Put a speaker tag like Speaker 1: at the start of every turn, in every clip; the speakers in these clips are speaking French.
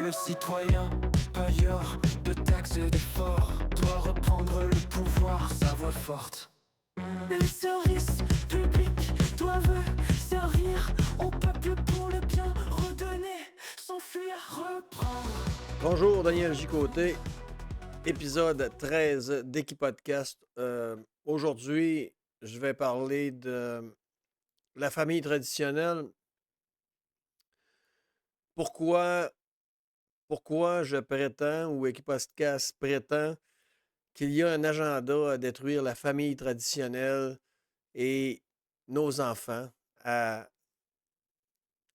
Speaker 1: le citoyen, payeur de taxes et d'efforts, doit reprendre le pouvoir, sa voix forte. Les services publics doivent servir au peuple pour le bien, redonner, s'enfuir, reprendre.
Speaker 2: Bonjour, Daniel J. Côté, épisode 13 d'Équipodcast. Aujourd'hui, je vais parler de la famille traditionnelle. Pourquoi je prétends, ou Équipodcast prétend, qu'il y a un agenda à détruire la famille traditionnelle et nos enfants, à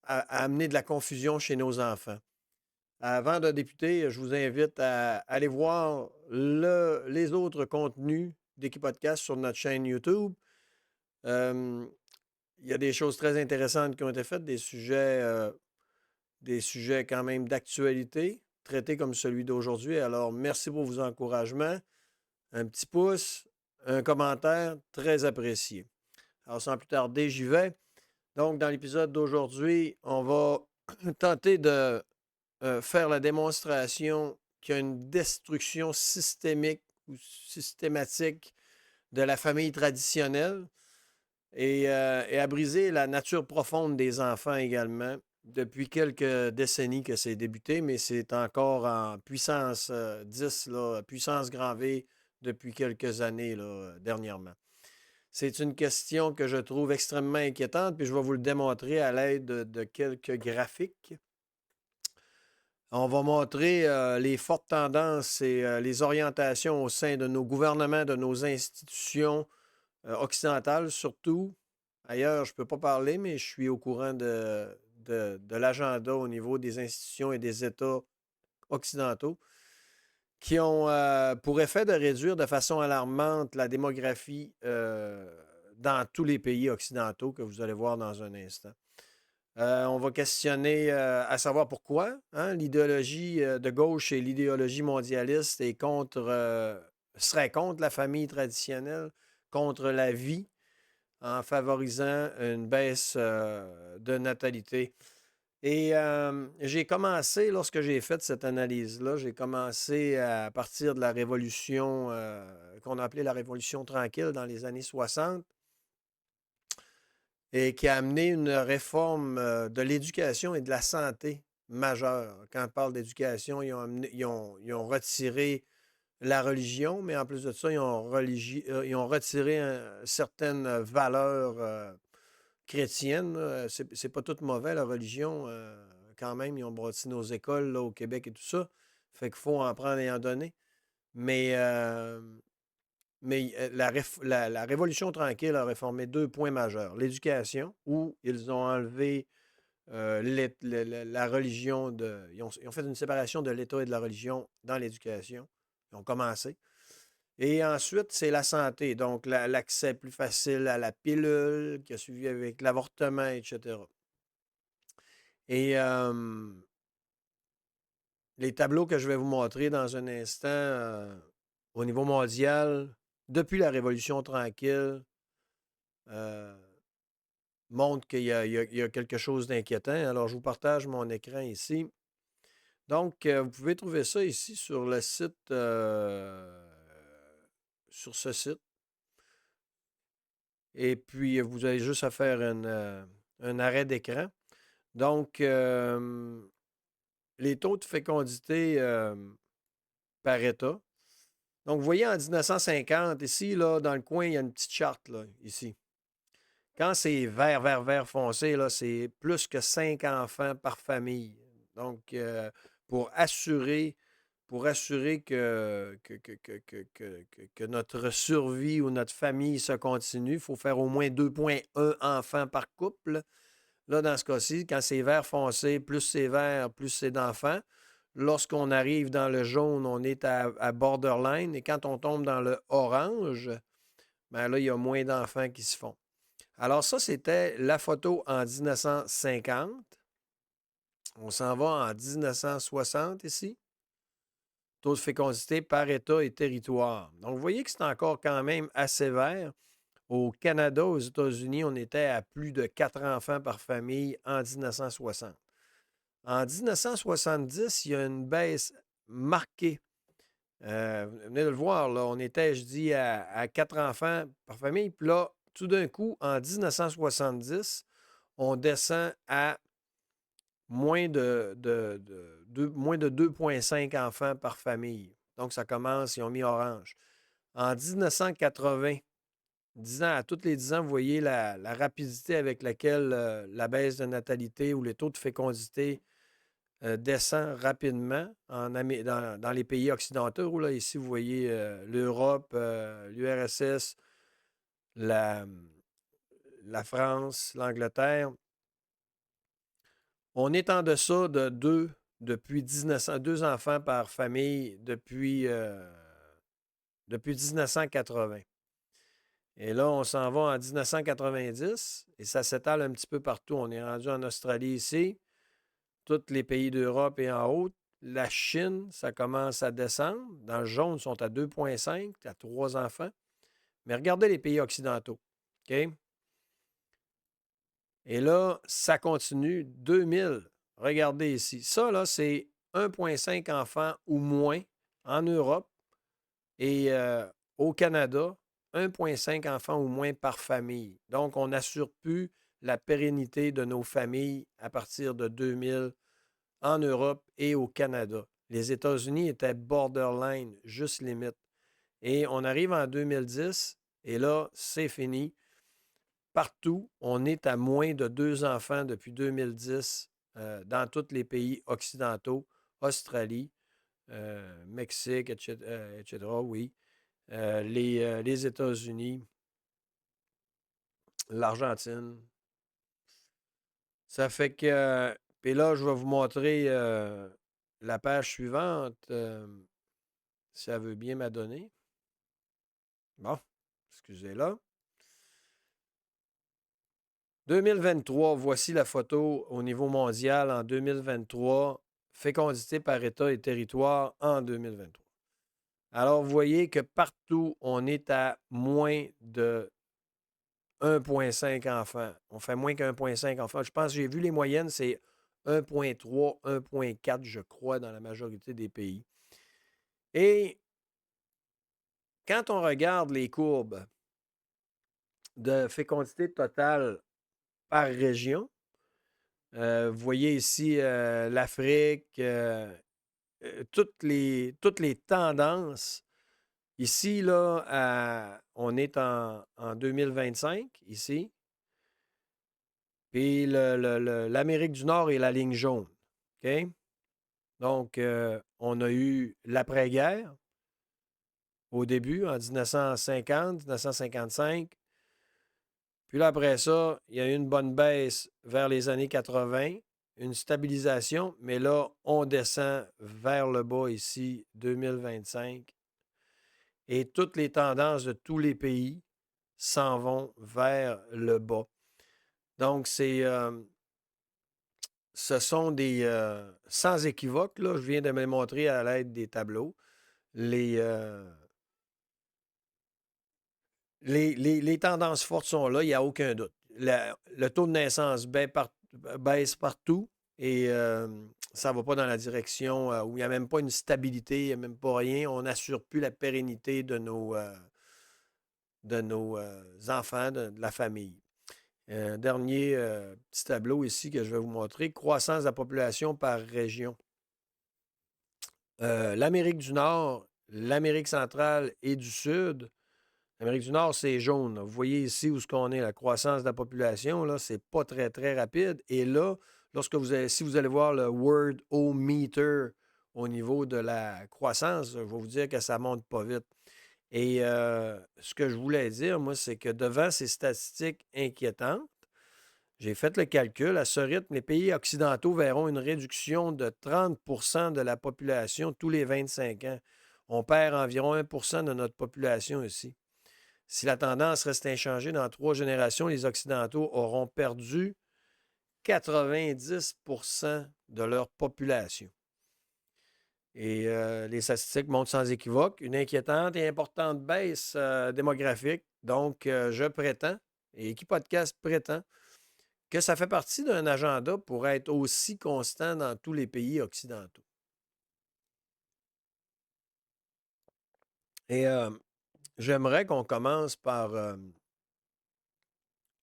Speaker 2: amener de la confusion chez nos enfants. Avant de débuter, je vous invite à aller voir les autres contenus d'Équipodcast sur notre chaîne YouTube. Il y a des choses très intéressantes qui ont été faites, des sujets quand même d'actualité, traités comme celui d'aujourd'hui. Alors, merci pour vos encouragements. Un petit pouce, un commentaire, très apprécié. Alors, sans plus tarder, j'y vais. Donc, dans l'épisode d'aujourd'hui, on va tenter de faire la démonstration qu'il y a une destruction systémique ou systématique de la famille traditionnelle et à briser la nature profonde des enfants également. Depuis quelques décennies que c'est débuté, mais c'est encore en puissance 10, là, puissance grand V depuis quelques années là, dernièrement. C'est une question que je trouve extrêmement inquiétante, puis je vais vous le démontrer à l'aide de quelques graphiques. On va montrer les fortes tendances et les orientations au sein de nos gouvernements, de nos institutions occidentales surtout. Ailleurs, je ne peux pas parler, mais je suis au courant de l'agenda au niveau des institutions et des États occidentaux qui ont pour effet de réduire de façon alarmante la démographie dans tous les pays occidentaux que vous allez voir dans un instant. On va questionner à savoir pourquoi l'idéologie de gauche et l'idéologie mondialiste serait contre la famille traditionnelle, contre la vie, en favorisant une baisse de natalité. Et j'ai commencé, lorsque j'ai fait cette analyse-là, j'ai commencé à partir de la révolution qu'on a appelée la Révolution tranquille dans les années 60. Et qui a amené une réforme de l'éducation et de la santé majeure. Quand on parle d'éducation, ils ont retiré la religion, mais en plus de ça, ils ont retiré certaines valeurs chrétiennes. C'est pas tout mauvais, la religion. Quand même, ils ont bâti nos écoles là, au Québec et tout ça. Fait qu'il faut en prendre et en donner. Mais la Révolution tranquille a réformé deux points majeurs. L'éducation, où ils ont enlevé la religion ils ont fait une séparation de l'État et de la religion dans l'éducation. Ils ont commencé. Et ensuite, c'est la santé. Donc, l'accès plus facile à la pilule, qui a suivi avec l'avortement, etc. Et les tableaux que je vais vous montrer dans un instant au niveau mondial, depuis la Révolution tranquille, montre qu'il y a quelque chose d'inquiétant. Alors, je vous partage mon écran ici. Donc, vous pouvez trouver ça ici sur le site, sur ce site. Et puis, vous avez juste à faire un arrêt d'écran. Donc, les taux de fécondité par État. Donc, vous voyez, en 1950, ici, là, dans le coin, il y a une petite charte, là, ici. Quand c'est vert foncé, là, c'est plus que 5 enfants par famille. Donc, pour assurer que notre survie ou notre famille se continue, il faut faire au moins 2,1 enfants par couple. Là, dans ce cas-ci, quand c'est vert foncé, plus c'est vert, plus c'est d'enfants. Lorsqu'on arrive dans le jaune, on est à borderline. Et quand on tombe dans le orange, ben là, il y a moins d'enfants qui se font. Alors ça, c'était la photo en 1950. On s'en va en 1960 ici. Taux de fécondité par État et territoire. Donc, vous voyez que c'est encore quand même assez vert. Au Canada, aux États-Unis, on était à plus de 4 enfants par famille en 1960. En 1970, il y a une baisse marquée. Vous venez de le voir, là, on était, je dis, à 4 enfants par famille. Puis là, tout d'un coup, en 1970, on descend à moins de 2,5 enfants par famille. Donc, ça commence, ils ont mis orange. En 1980, 10 ans, à tous les 10 ans, vous voyez la rapidité avec laquelle la baisse de natalité ou les taux de fécondité descend rapidement dans les pays occidentaux. Là, ici, vous voyez l'Europe, l'URSS, la, la France, l'Angleterre. On est en deçà de depuis 1900, 2 enfants par famille depuis 1980. Et là, on s'en va en 1990 et ça s'étale un petit peu partout. On est rendu en Australie ici, tous les pays d'Europe et en haut. La Chine, ça commence à descendre. Dans le jaune, ils sont à 2,5, à 3 enfants. Mais regardez les pays occidentaux. OK? Et là, ça continue. 2000, regardez ici. Ça, là, c'est 1,5 enfants ou moins en Europe et au Canada, 1,5 enfants ou moins par famille. Donc, on n'assure plus la pérennité de nos familles à partir de 2000 en Europe et au Canada. Les États-Unis étaient borderline, juste limite. Et on arrive en 2010 et là, c'est fini. Partout, on est à moins de 2 enfants depuis 2010 dans tous les pays occidentaux, Australie, Mexique, etc., oui. Les États-Unis, l'Argentine. Ça fait que. Puis là, je vais vous montrer la page suivante, si elle veut bien m'adonner. Bon, excusez-la. 2023, voici la photo au niveau mondial en 2023, fécondité par État et territoire en 2023. Alors, vous voyez que partout, on est à moins de 1,5 enfants. On fait moins qu'1,5 enfants. Je pense que j'ai vu les moyennes, c'est 1,3, 1,4, je crois, dans la majorité des pays. Et quand on regarde les courbes de fécondité totale par région, vous voyez ici l'Afrique, toutes les tendances. Ici, là, on est en 2025, ici. Puis l'Amérique du Nord est la ligne jaune. OK? Donc, on a eu l'après-guerre au début, en 1950, 1955. Puis là, après ça, il y a eu une bonne baisse vers les années 80, une stabilisation, mais là, on descend vers le bas ici, 2025. Et toutes les tendances de tous les pays s'en vont vers le bas. Donc, ce sont des sans équivoque, là, je viens de me les montrer à l'aide des tableaux. Les tendances fortes sont là, il n'y a aucun doute. Le taux de naissance baisse partout et ça ne va pas dans la direction où il n'y a même pas une stabilité, il n'y a même pas rien. On n'assure plus la pérennité de nos enfants, de la famille. Un dernier petit tableau ici que je vais vous montrer. Croissance de la population par région. L'Amérique du Nord, l'Amérique centrale et du Sud. L'Amérique du Nord, c'est jaune. Vous voyez ici où ce qu'on est, la croissance de la population, là, c'est pas très, très rapide. Et là, si vous allez voir le World O-Meter au niveau de la croissance, je vais vous dire que ça monte pas vite. Et ce que je voulais dire, moi, c'est que devant ces statistiques inquiétantes, j'ai fait le calcul. À ce rythme, les pays occidentaux verront une réduction de 30 de la population tous les 25 ans. On perd environ 1 de notre population ici. Si la tendance reste inchangée dans 3 générations, les Occidentaux auront perdu 90 de leur population. Et les statistiques montrent sans équivoque une inquiétante et importante baisse démographique. Donc, je prétends, et Équipodcast prétend, que ça fait partie d'un agenda pour être aussi constant dans tous les pays occidentaux. Et j'aimerais qu'on commence par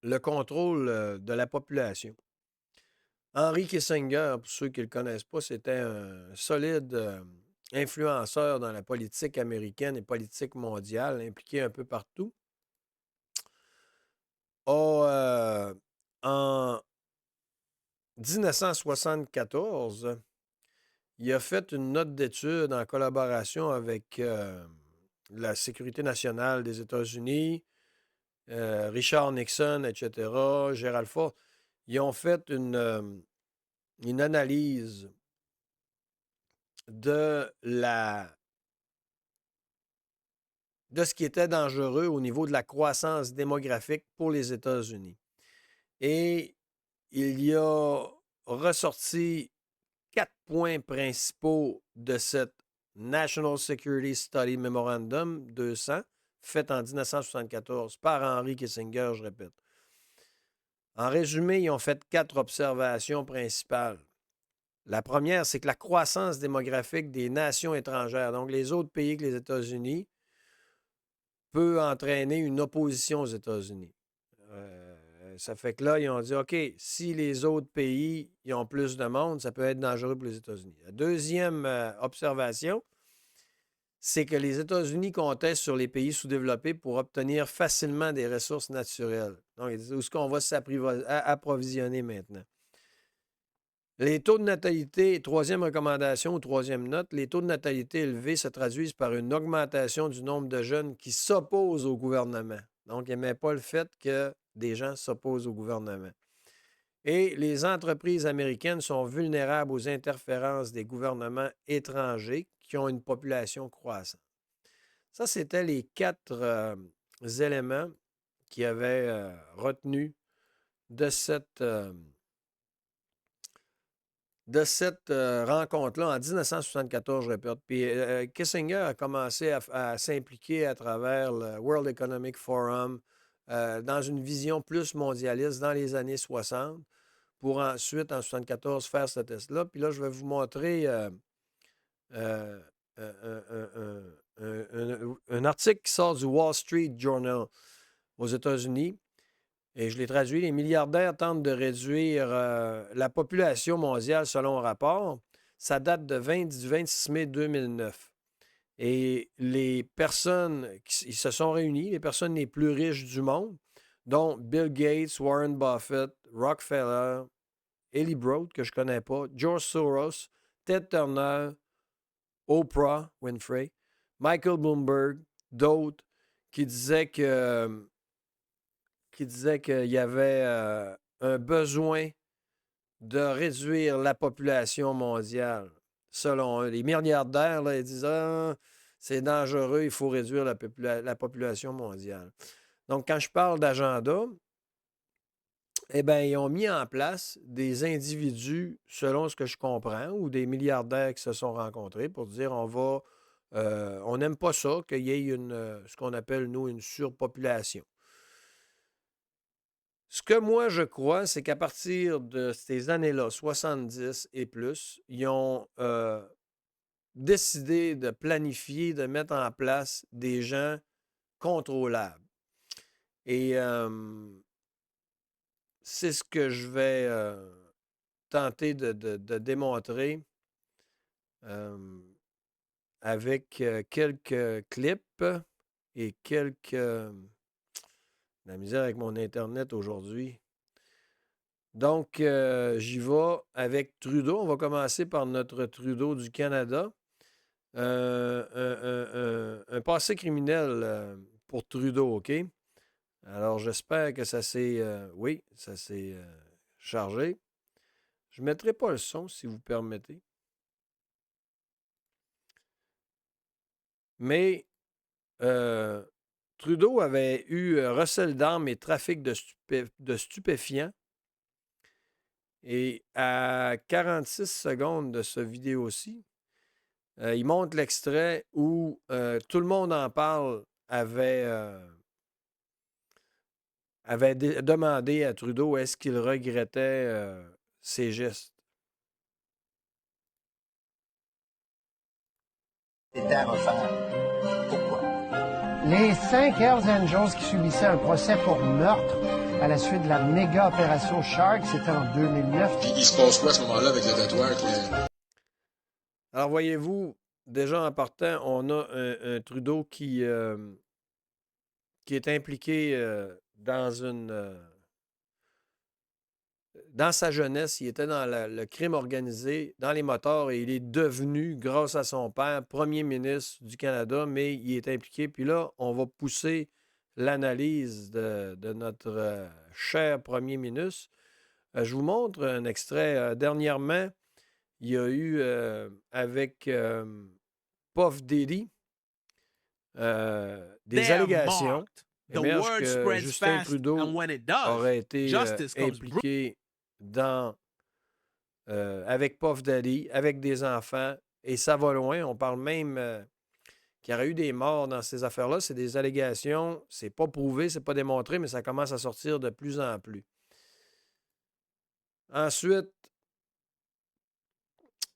Speaker 2: le contrôle de la population. Henry Kissinger, pour ceux qui ne le connaissent pas, c'était un solide influenceur dans la politique américaine et politique mondiale, impliqué un peu partout. En 1974, il a fait une note d'étude en collaboration avec la Sécurité nationale des États-Unis, Richard Nixon, etc., Gerald Ford. Ils ont fait une analyse de ce qui était dangereux au niveau de la croissance démographique pour les États-Unis. Et il y a ressorti 4 points principaux de cette National Security Study Memorandum 200, fait en 1974 par Henry Kissinger, je répète. En résumé, ils ont fait 4 observations principales. La première, c'est que la croissance démographique des nations étrangères, donc les autres pays que les États-Unis, peut entraîner une opposition aux États-Unis. Ça fait que là, ils ont dit, OK, si les autres pays ils ont plus de monde, ça peut être dangereux pour les États-Unis. La deuxième observation, c'est que les États-Unis comptaient sur les pays sous-développés pour obtenir facilement des ressources naturelles. Donc, ils disent, où est-ce qu'on va s'approvisionner maintenant? Les taux de natalité, troisième recommandation ou troisième note, les taux de natalité élevés se traduisent par une augmentation du nombre de jeunes qui s'opposent au gouvernement. Donc, ils n'aimaient pas le fait que des gens s'opposent au gouvernement. Et les entreprises américaines sont vulnérables aux interférences des gouvernements étrangers qui ont une population croissante. Ça, c'était les 4 éléments qui avaient retenu de cette rencontre-là en 1974, je répète. Puis Kissinger a commencé à s'impliquer à travers le World Economic Forum dans une vision plus mondialiste dans les années 60 pour ensuite, en 74, faire ce test-là. Puis là, je vais vous montrer un article qui sort du Wall Street Journal aux États-Unis. Et je l'ai traduit, les milliardaires tentent de réduire la population mondiale selon un rapport. Ça date du 26 mai 2009. Et les personnes ils se sont réunis, les personnes les plus riches du monde, dont Bill Gates, Warren Buffett, Rockefeller, Eli Broad, que je ne connais pas, George Soros, Ted Turner, Oprah Winfrey, Michael Bloomberg, d'autres qui disaient qu'il y avait un besoin de réduire la population mondiale. Selon eux, les milliardaires, là, ils disent c'est dangereux, il faut réduire la population mondiale. Donc, quand je parle d'agenda, eh bien, ils ont mis en place des individus, selon ce que je comprends, ou des milliardaires qui se sont rencontrés pour dire on n'aime pas ça, qu'il y ait ce qu'on appelle, nous, une surpopulation. Ce que moi, je crois, c'est qu'à partir de ces années-là, 70 et plus, ils ont décidé de planifier, de mettre en place des gens contrôlables. Et c'est ce que je vais tenter de démontrer avec quelques clips et la misère avec mon Internet aujourd'hui. Donc, j'y vais avec Trudeau. On va commencer par notre Trudeau du Canada. Un passé criminel pour Trudeau, OK? Alors, j'espère que ça s'est... oui, ça s'est chargé. Je ne mettrai pas le son, si vous permettez. Mais Trudeau avait eu recel d'armes et trafic de stupéfiants. Et à 46 secondes de ce vidéo-ci, il montre l'extrait où tout le monde en parle avait avait demandé à Trudeau est-ce qu'il regrettait ses gestes.
Speaker 3: C'était à refaire. Pourquoi?
Speaker 4: Les 5 Hells Angels qui subissaient un procès pour meurtre à la suite de la méga opération Shark, c'était en 2009.
Speaker 5: Puis il se passe quoi à ce moment-là avec le tatouage?
Speaker 2: Alors, voyez-vous, déjà en partant, on a un Trudeau qui est impliqué dans sa jeunesse, il était dans le crime organisé, dans les motards, et il est devenu, grâce à son père, premier ministre du Canada, mais il est impliqué. Puis là, on va pousser l'analyse de notre cher premier ministre. Je vous montre un extrait. Dernièrement, il y a eu avec Puff Daddy des allégations. Émerge que Justin Trudeau aurait été impliqué avec Puff Daddy, avec des enfants, et ça va loin. On parle même qu'il y aurait eu des morts dans ces affaires-là. C'est des allégations, c'est pas prouvé, c'est pas démontré, mais ça commence à sortir de plus en plus. Ensuite,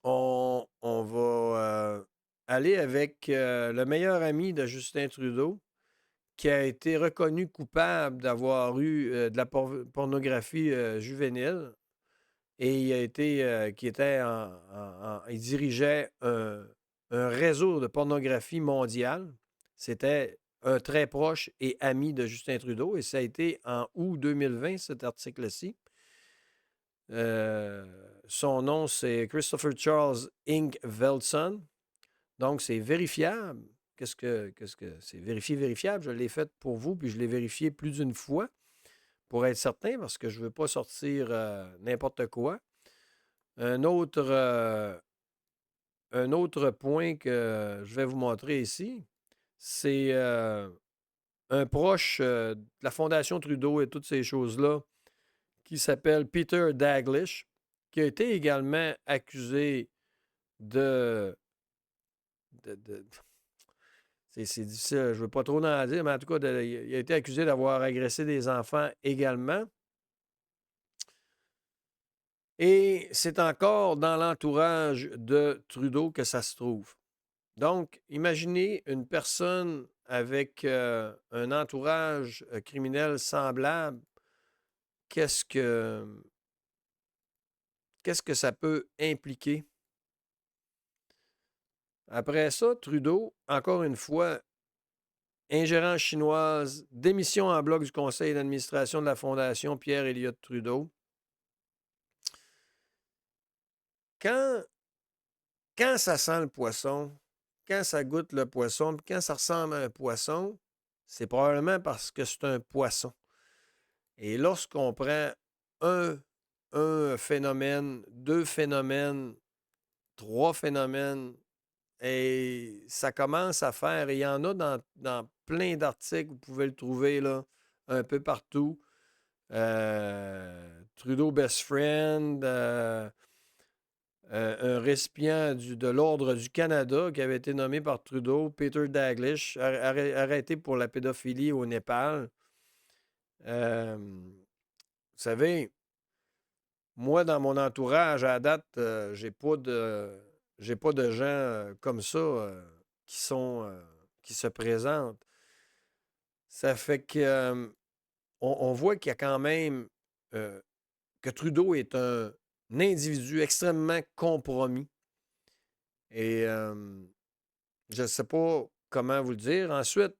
Speaker 2: on va aller avec le meilleur ami de Justin Trudeau, qui a été reconnu coupable d'avoir eu de la pornographie juvénile. Et il dirigeait un réseau de pornographie mondial. C'était un très proche et ami de Justin Trudeau. Et ça a été en août 2020, cet article-ci. Son nom, c'est Christopher Charles Ingvelson. Donc, c'est vérifiable. Qu'est-ce que c'est vérifiable? Je l'ai fait pour vous, puis je l'ai vérifié plus d'une fois pour être certain, parce que je ne veux pas sortir n'importe quoi. Un autre point que je vais vous montrer ici, c'est un proche de la Fondation Trudeau et toutes ces choses-là, qui s'appelle Peter Daglish, qui a été également accusé c'est difficile, je ne veux pas trop en dire, mais en tout cas, il a été accusé d'avoir agressé des enfants également. Et c'est encore dans l'entourage de Trudeau que ça se trouve. Donc, imaginez une personne avec un entourage criminel semblable. Qu'est-ce que ça peut impliquer? Après ça, Trudeau, encore une fois, ingérence chinoise, démission en bloc du conseil d'administration de la Fondation Pierre Elliott Trudeau. Quand ça sent le poisson, quand ça goûte le poisson, quand ça ressemble à un poisson, c'est probablement parce que c'est un poisson. Et lorsqu'on prend un phénomène, 2 phénomènes, 3 phénomènes, et ça commence à faire, et il y en a dans plein d'articles, vous pouvez le trouver là, un peu partout. Trudeau Best Friend, un récipient de l'Ordre du Canada qui avait été nommé par Trudeau, Peter Daglish, arrêté pour la pédophilie au Népal. Vous savez, moi, dans mon entourage, à date, j'ai pas de gens comme ça qui se présentent. Ça fait que on voit qu'il y a quand même que Trudeau est un individu extrêmement compromis. Et je ne sais pas comment vous le dire. Ensuite,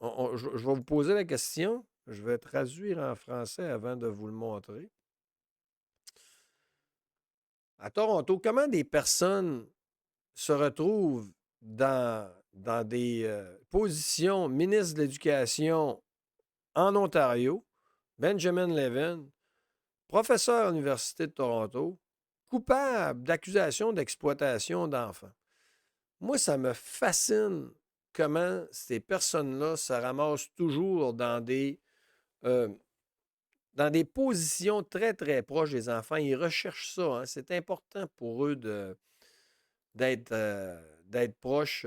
Speaker 2: je vais vous poser la question. Je vais traduire en français avant de vous le montrer. À Toronto, comment des personnes se retrouvent dans des positions ministre de l'Éducation en Ontario, Benjamin Levin, professeur à l'Université de Toronto, coupable d'accusations d'exploitation d'enfants. Moi, ça me fascine comment ces personnes-là se ramassent toujours dans des positions très, très proches des enfants. Ils recherchent ça. Hein. C'est important pour eux d'être proches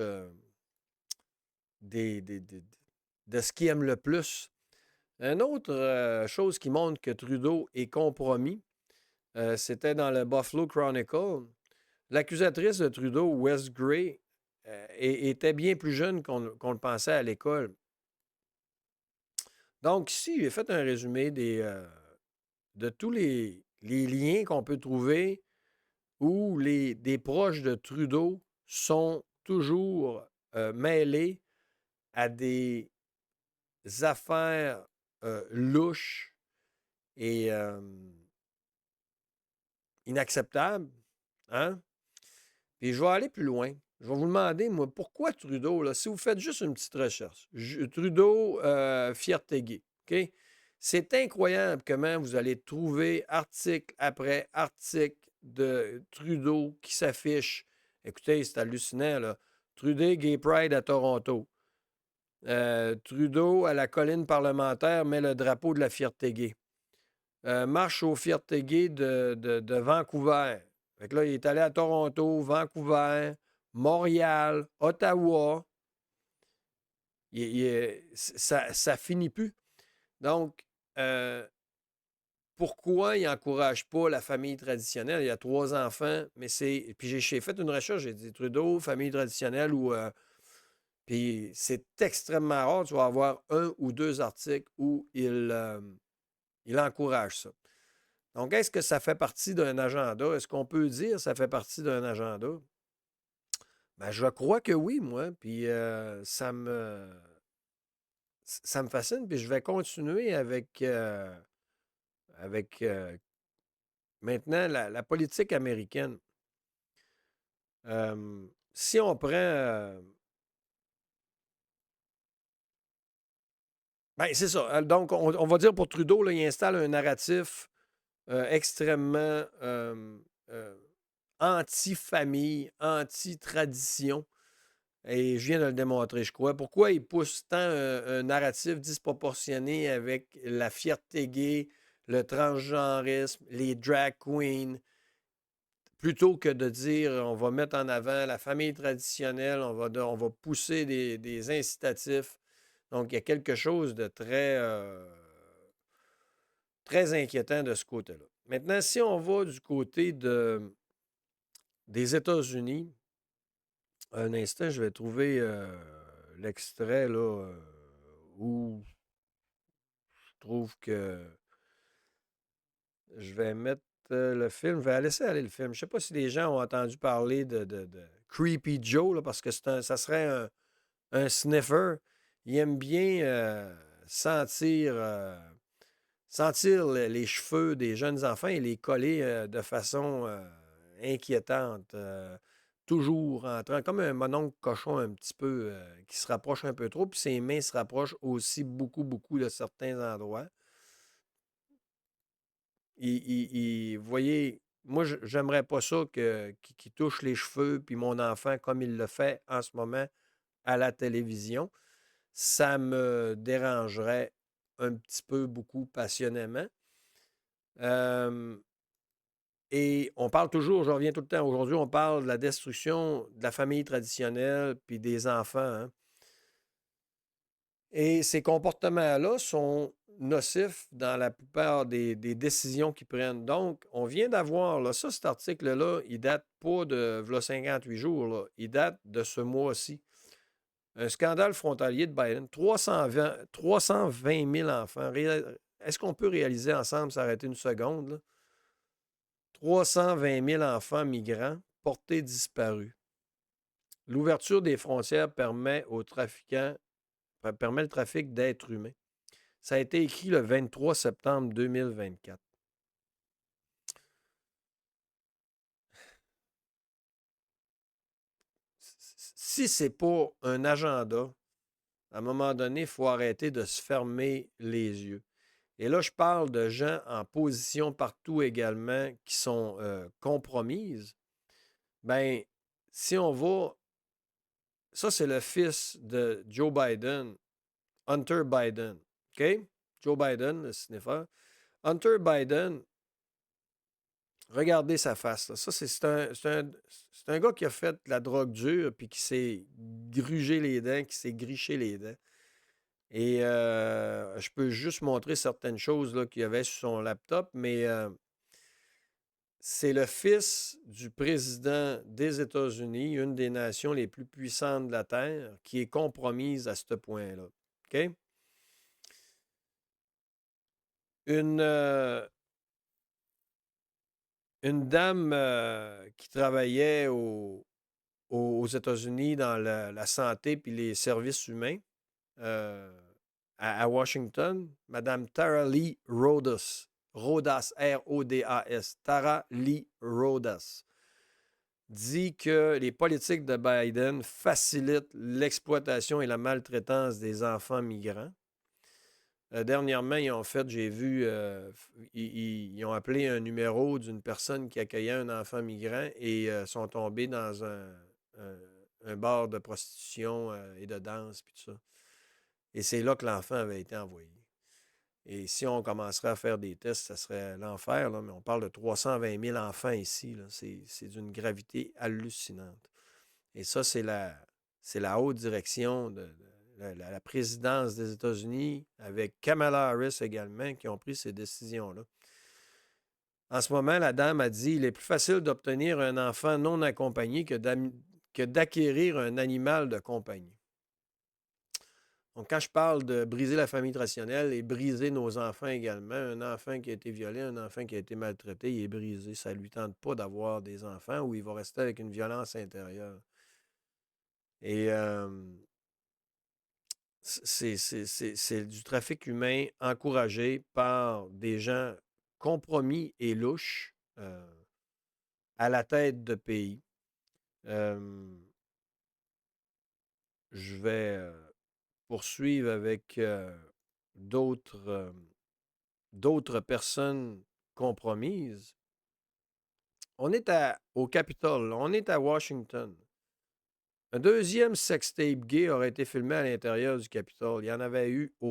Speaker 2: de ce qu'ils aiment le plus. Une autre chose qui montre que Trudeau est compromis, c'était dans le Buffalo Chronicle. L'accusatrice de Trudeau, Wes Gray, était bien plus jeune qu'on le pensait à l'école. Donc, ici, j'ai fait un résumé de tous les liens qu'on peut trouver où des proches de Trudeau sont toujours mêlés à des affaires louches et inacceptables. Hein? Puis je vais aller plus loin. Je vais vous demander, moi, pourquoi Trudeau, là, si vous faites juste une petite recherche, Trudeau, fierté gay, OK? C'est incroyable comment vous allez trouver article après article de Trudeau qui s'affiche. Écoutez, c'est hallucinant, là. Trudeau Gay Pride à Toronto. Trudeau, à la colline parlementaire, met le drapeau de la fierté gay. Marche aux fierté gay de Vancouver. Fait que là, il est allé à Toronto, Vancouver, Montréal, Ottawa. Ça finit plus. Donc, pourquoi il n'encourage pas la famille traditionnelle? Il y a 3 enfants, mais c'est. Puis j'ai fait une recherche, j'ai dit Trudeau, famille traditionnelle ou. Puis c'est extrêmement rare, tu vas avoir 1 ou 2 articles où il encourage ça. Donc, est-ce que ça fait partie d'un agenda? Est-ce qu'on peut dire que ça fait partie d'un agenda? Ben, je crois que oui, moi. Puis ça me fascine. Puis je vais continuer avec maintenant la politique américaine. Si on prend... ben, c'est ça. Donc, on va dire pour Trudeau, là, il installe un narratif extrêmement anti-famille, anti-tradition. Et je viens de le démontrer, je crois. Pourquoi il pousse tant un narratif disproportionné avec la fierté gay, le transgenrisme, les drag queens, plutôt que de dire on va mettre en avant la famille traditionnelle, on va pousser des incitatifs. Donc, il y a quelque chose de très inquiétant de ce côté-là. Maintenant, si on va du côté des États-Unis, un instant, je vais trouver l'extrait là, où je trouve que je vais mettre le film. Je vais laisser aller le film. Je ne sais pas si les gens ont entendu parler de Creepy Joe, là, parce que ça serait un sniffer. Il aime bien sentir les cheveux des jeunes enfants et les coller de façon inquiétante. Toujours en train, comme un mononcle cochon un petit peu, qui se rapproche un peu trop, puis ses mains se rapprochent aussi beaucoup, beaucoup de certains endroits. Vous voyez, moi, j'aimerais pas ça qu'il touche les cheveux, puis mon enfant, comme il le fait en ce moment à la télévision. Ça me dérangerait un petit peu, beaucoup, passionnément. Et on parle toujours, je reviens tout le temps, aujourd'hui, on parle de la destruction de la famille traditionnelle puis des enfants. Hein. Et ces comportements-là sont nocifs dans la plupart des décisions qu'ils prennent. Donc, on vient d'avoir, là, ça, cet article-là, il date pas de 58 jours, là, il date de ce mois-ci. Un scandale frontalier de Biden, 320 000 enfants. Est-ce qu'on peut réaliser ensemble, s'arrêter une seconde, là? 320 000 enfants migrants portés disparus. L'ouverture des frontières permet le trafic d'êtres humains. Ça a été écrit le 23 septembre 2024. Si ce n'est pas un agenda, à un moment donné, il faut arrêter de se fermer les yeux. Et là, je parle de gens en position partout également qui sont compromises. Bien, si on va... Ça, c'est le fils de Joe Biden, Hunter Biden. OK? Joe Biden, le sniffer. Hunter Biden, regardez sa face. Là. Ça, c'est un gars qui a fait de la drogue dure puis qui s'est grugé les dents, qui s'est griché les dents. Et je peux juste montrer certaines choses là, qu'il y avait sur son laptop, mais c'est le fils du président des États-Unis, une des nations les plus puissantes de la Terre, qui est compromise à ce point-là. OK? Une, une dame qui travaillait aux États-Unis dans la santé puis les services humains euh, à Washington, Madame Tara Lee Rodas, Rodas, R-O-D-A-S, Tara Lee Rodas, dit que les politiques de Biden facilitent l'exploitation et la maltraitance des enfants migrants. Dernièrement, ils ont fait, j'ai vu, ils ont appelé un numéro d'une personne qui accueillait un enfant migrant et sont tombés dans un bar de prostitution et de danse, puis tout ça. Et c'est là que l'enfant avait été envoyé. Et si on commencerait à faire des tests, ça serait l'enfer, là, mais on parle de 320 000 enfants ici. Là. C'est d'une gravité hallucinante. Et ça, c'est la haute direction de la présidence des États-Unis, avec Kamala Harris également, qui ont pris ces décisions-là. En ce moment, la dame a dit il est plus facile d'obtenir un enfant non accompagné que d'acquérir un animal de compagnie. Donc, quand je parle de briser la famille traditionnelle et briser nos enfants également, un enfant qui a été violé, un enfant qui a été maltraité, il est brisé. Ça ne lui tente pas d'avoir des enfants ou il va rester avec une violence intérieure. Et c'est du trafic humain encouragé par des gens compromis et louches à la tête de pays. Je vais poursuivre avec d'autres personnes compromises. On est au Capitole, on est à Washington. Un deuxième sextape gay aurait été filmé à l'intérieur du Capitole. Il y en avait eu un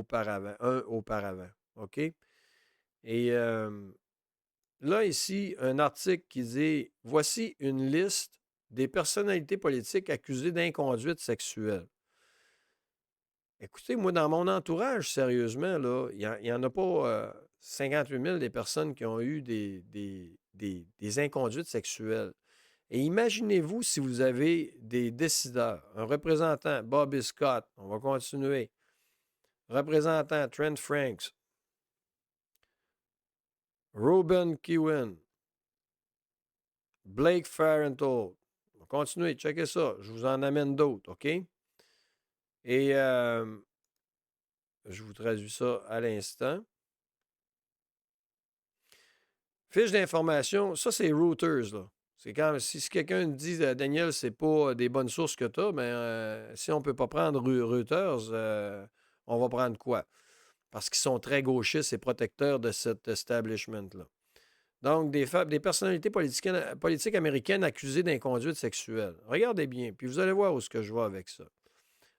Speaker 2: auparavant. OK? Et là, ici, un article qui dit « Voici une liste des personnalités politiques accusées d'inconduite sexuelle. » Écoutez, moi, dans mon entourage, sérieusement, là, il n'y en a pas 58 000 des personnes qui ont eu des inconduites sexuelles. Et imaginez-vous si vous avez des décideurs, un représentant, Bobby Scott, on va continuer, représentant Trent Franks, Reuben Kewin, Blake Farenthold. On va continuer, checkez ça, je vous en amène d'autres, OK? Et je vous traduis ça à l'instant. Fiche d'information, ça c'est Reuters, là. C'est quand si quelqu'un dit Daniel, c'est pas des bonnes sources que tu as, ben, si on ne peut pas prendre Reuters, on va prendre quoi? Parce qu'ils sont très gauchistes et protecteurs de cet establishment-là. Donc, des personnalités politiques américaines accusées d'inconduite sexuelle. Regardez bien, puis vous allez voir où est-ce que je vais avec ça.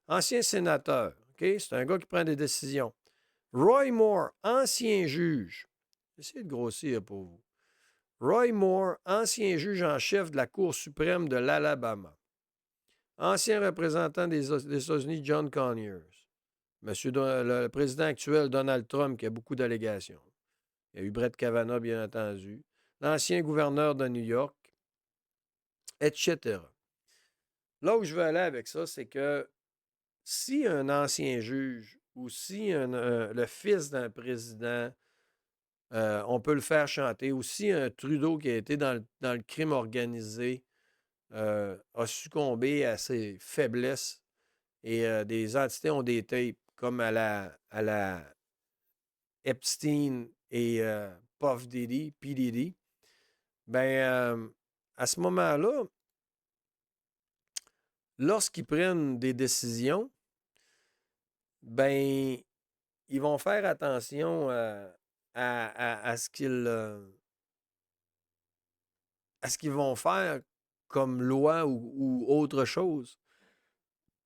Speaker 2: Ancien sénateur, OK? C'est un gars qui prend des décisions. Roy Moore, ancien juge. Essayez de grossir pour vous. Roy Moore, ancien juge en chef de la Cour suprême de l'Alabama. Ancien représentant des États-Unis, John Conyers. Le président actuel, Donald Trump, qui a beaucoup d'allégations. Il y a eu Brett Kavanaugh, bien entendu. L'ancien gouverneur de New York, etc. Là où je veux aller avec ça, c'est que si un ancien juge ou si le fils d'un président, on peut le faire chanter, ou si un Trudeau qui a été dans le crime organisé a succombé à ses faiblesses et des entités ont des tapes comme à la Epstein et Puff Diddy, P. Diddy, ben à ce moment-là, lorsqu'ils prennent des décisions, ben ils vont faire attention à ce qu'ils vont faire comme loi ou autre chose.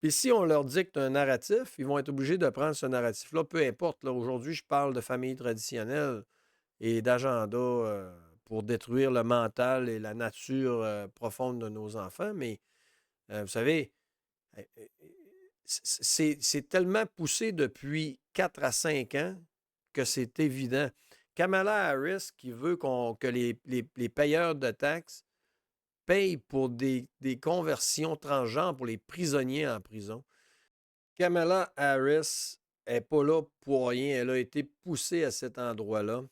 Speaker 2: Puis si on leur dicte un narratif, ils vont être obligés de prendre ce narratif-là, peu importe. Là, aujourd'hui, je parle de famille traditionnelle et d'agenda pour détruire le mental et la nature profonde de nos enfants. Mais vous savez, c'est tellement poussé depuis 4 à 5 ans que c'est évident. Kamala Harris qui veut que les payeurs de taxes payent pour des conversions transgenres pour les prisonniers en prison. Kamala Harris n'est pas là pour rien. Elle a été poussée à cet endroit-là.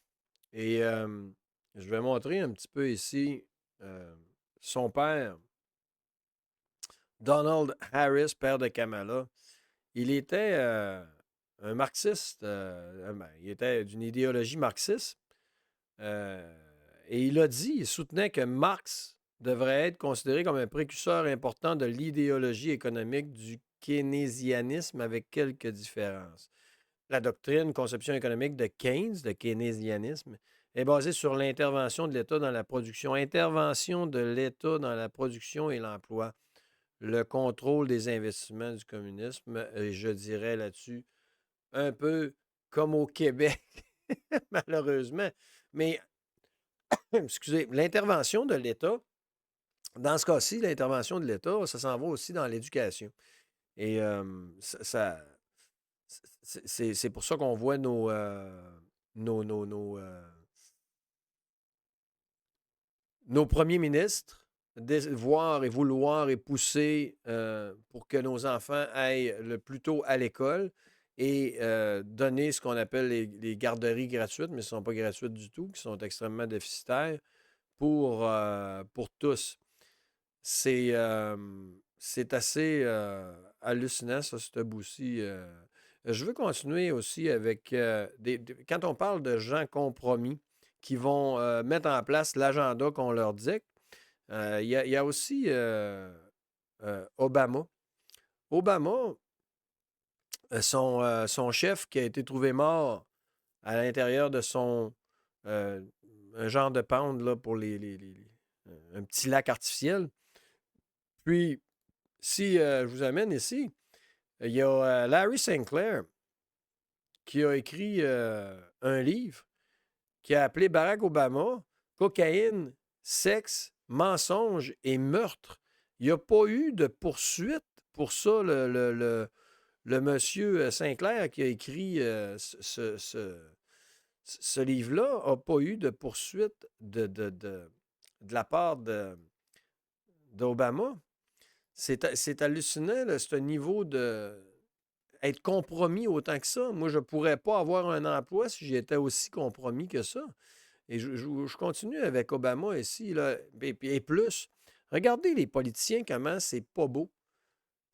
Speaker 2: Et je vais montrer un petit peu ici son père, Donald Harris, père de Kamala. Il était un marxiste, il était d'une idéologie marxiste. Et il soutenait que Marx devrait être considéré comme un précurseur important de l'idéologie économique du keynésianisme avec quelques différences. La doctrine, conception économique de Keynes, le keynésianisme, est basée sur l'intervention de l'État dans la production. Intervention de l'État dans la production et l'emploi. Le contrôle des investissements du communisme, et je dirais là-dessus, un peu comme au Québec, malheureusement. Mais, excusez, l'intervention de l'État, dans ce cas-ci, l'intervention de l'État, ça s'en va aussi dans l'éducation. Et c'est pour ça qu'on voit nos premiers ministres voir et vouloir et pousser pour que nos enfants aillent le plus tôt à l'école et donner ce qu'on appelle les garderies gratuites, mais ce ne sont pas gratuites du tout, qui sont extrêmement déficitaires pour tous. C'est assez hallucinant, ça, ce bout-ci. Je veux continuer aussi avec quand on parle de gens compromis qui vont mettre en place l'agenda qu'on leur dicte. Il y a aussi Obama. Obama, son chef qui a été trouvé mort à l'intérieur de un genre de pond là, pour un petit lac artificiel. Puis, si je vous amène ici, il y a Larry Sinclair qui a écrit un livre qui a appelé Barack Obama Cocaïne, sexe, mensonge et meurtre. Il n'y a pas eu de poursuite pour ça. Le monsieur Sinclair qui a écrit ce livre-là n'a pas eu de poursuite de la part d'Obama. C'est hallucinant, là, ce niveau être compromis autant que ça. Moi, je ne pourrais pas avoir un emploi si j'étais aussi compromis que ça. Et je continue avec Obama ici, là, et plus. Regardez les politiciens, comment c'est pas beau.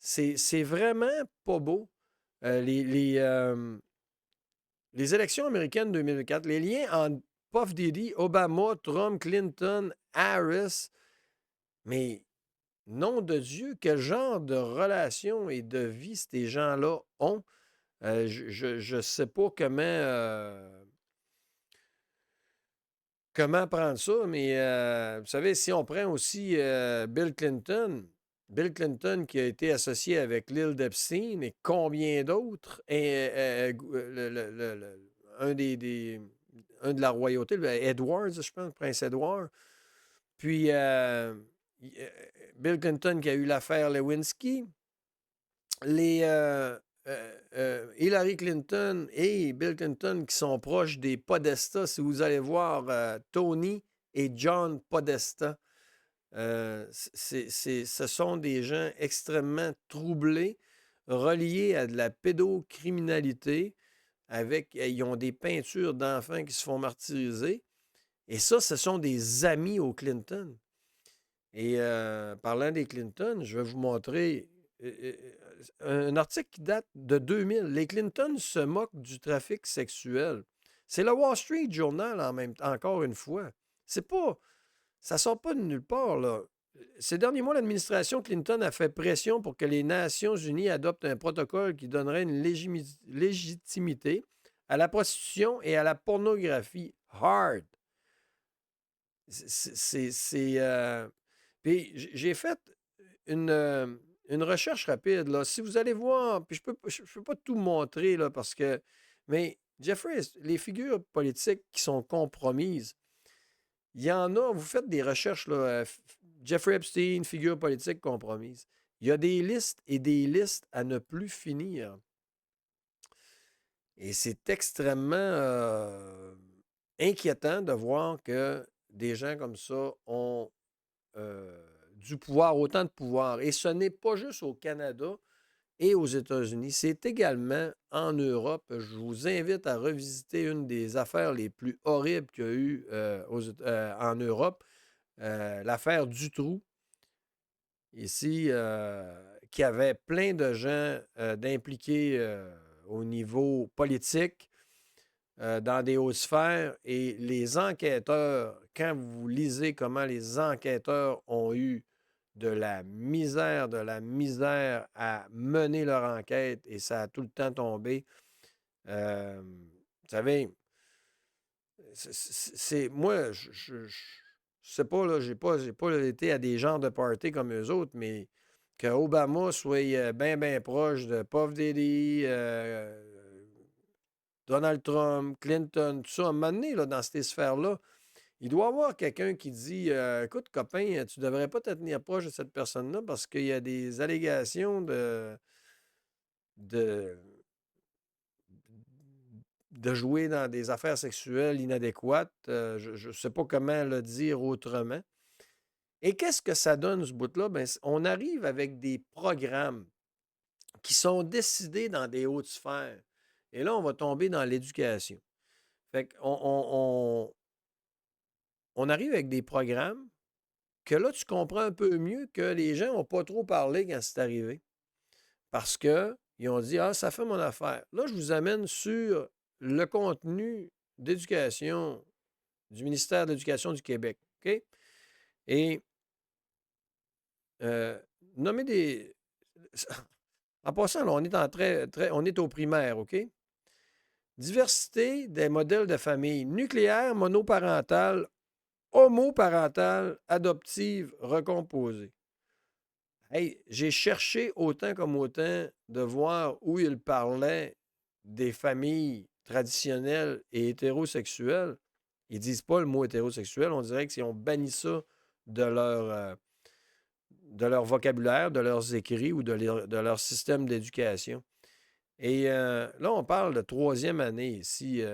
Speaker 2: C'est vraiment pas beau. Les élections américaines 2004, les liens entre Puff Diddy, Obama, Trump, Clinton, Harris, mais nom de Dieu, quel genre de relation et de vie ces gens-là ont. Je ne sais pas comment prendre ça, mais vous savez, si on prend aussi Bill Clinton qui a été associé avec Lil Epstein et combien d'autres, un de la royauté, Edward, je pense, Prince Edward. Puis Bill Clinton qui a eu l'affaire Lewinsky, Hillary Clinton et Bill Clinton qui sont proches des Podesta. Si vous allez voir Tony et John Podesta, ce sont des gens extrêmement troublés, reliés à de la pédocriminalité. Ils ont des peintures d'enfants qui se font martyriser. Et ça, ce sont des amis aux Clinton. Et parlant des Clinton, je vais vous montrer un article qui date de 2000. Les Clinton se moquent du trafic sexuel. C'est le Wall Street Journal encore une fois. Ça ne sort pas de nulle part, là. Ces derniers mois, l'administration Clinton a fait pression pour que les Nations unies adoptent un protocole qui donnerait une légitimité à la prostitution et à la pornographie hard. Puis j'ai fait une recherche rapide, là. Si vous allez voir, puis je peux pas tout montrer, là, parce que... Mais Jeffrey, les figures politiques qui sont compromises, il y en a, vous faites des recherches, là, Jeffrey Epstein, figure politique compromise. Il y a des listes et des listes à ne plus finir. Et c'est extrêmement inquiétant de voir que des gens comme ça ont du pouvoir, autant de pouvoir. Et ce n'est pas juste au Canada et aux États-Unis, c'est également en Europe. Je vous invite à revisiter une des affaires les plus horribles qu'il y a eu en Europe, l'affaire Dutroux, ici, qui avait plein de gens d'impliqués au niveau politique, dans des hautes sphères. Et les enquêteurs, quand vous lisez comment les enquêteurs ont eu de la misère à mener leur enquête, et ça a tout le temps tombé. Vous savez, moi, je sais pas, là, j'ai pas été à des genres de party comme eux autres, mais que Obama soit bien proche de Puff Daddy, Donald Trump, Clinton, tout ça, à un moment donné, là, dans ces sphères-là, il doit y avoir quelqu'un qui dit écoute, copain, tu devrais pas te tenir proche de cette personne-là parce qu'il y a des allégations de, de jouer dans des affaires sexuelles inadéquates. Je ne sais pas comment le dire autrement. Et qu'est-ce que ça donne, ce bout-là? Ben, on arrive avec des programmes qui sont décidés dans des hautes sphères. Et là, on va tomber dans l'éducation. Fait on arrive avec des programmes que là, tu comprends un peu mieux que les gens n'ont pas trop parlé quand c'est arrivé. Parce qu'ils ont dit, ah, ça fait mon affaire. Là, je vous amène sur le contenu d'éducation du ministère de l'Éducation du Québec. OK? Et nommer des... En passant, là, on est on est au primaire, OK? Diversité des modèles de famille nucléaire, monoparentale, homoparentale, adoptive, recomposée. Hey, j'ai cherché autant comme autant de voir où il parlait des familles traditionnelles et hétérosexuelles. Ils ne disent pas le mot hétérosexuel. On dirait qu'ils ont banni ça de leur vocabulaire, de leurs écrits ou de leur système d'éducation. Et là, on parle de troisième année ici.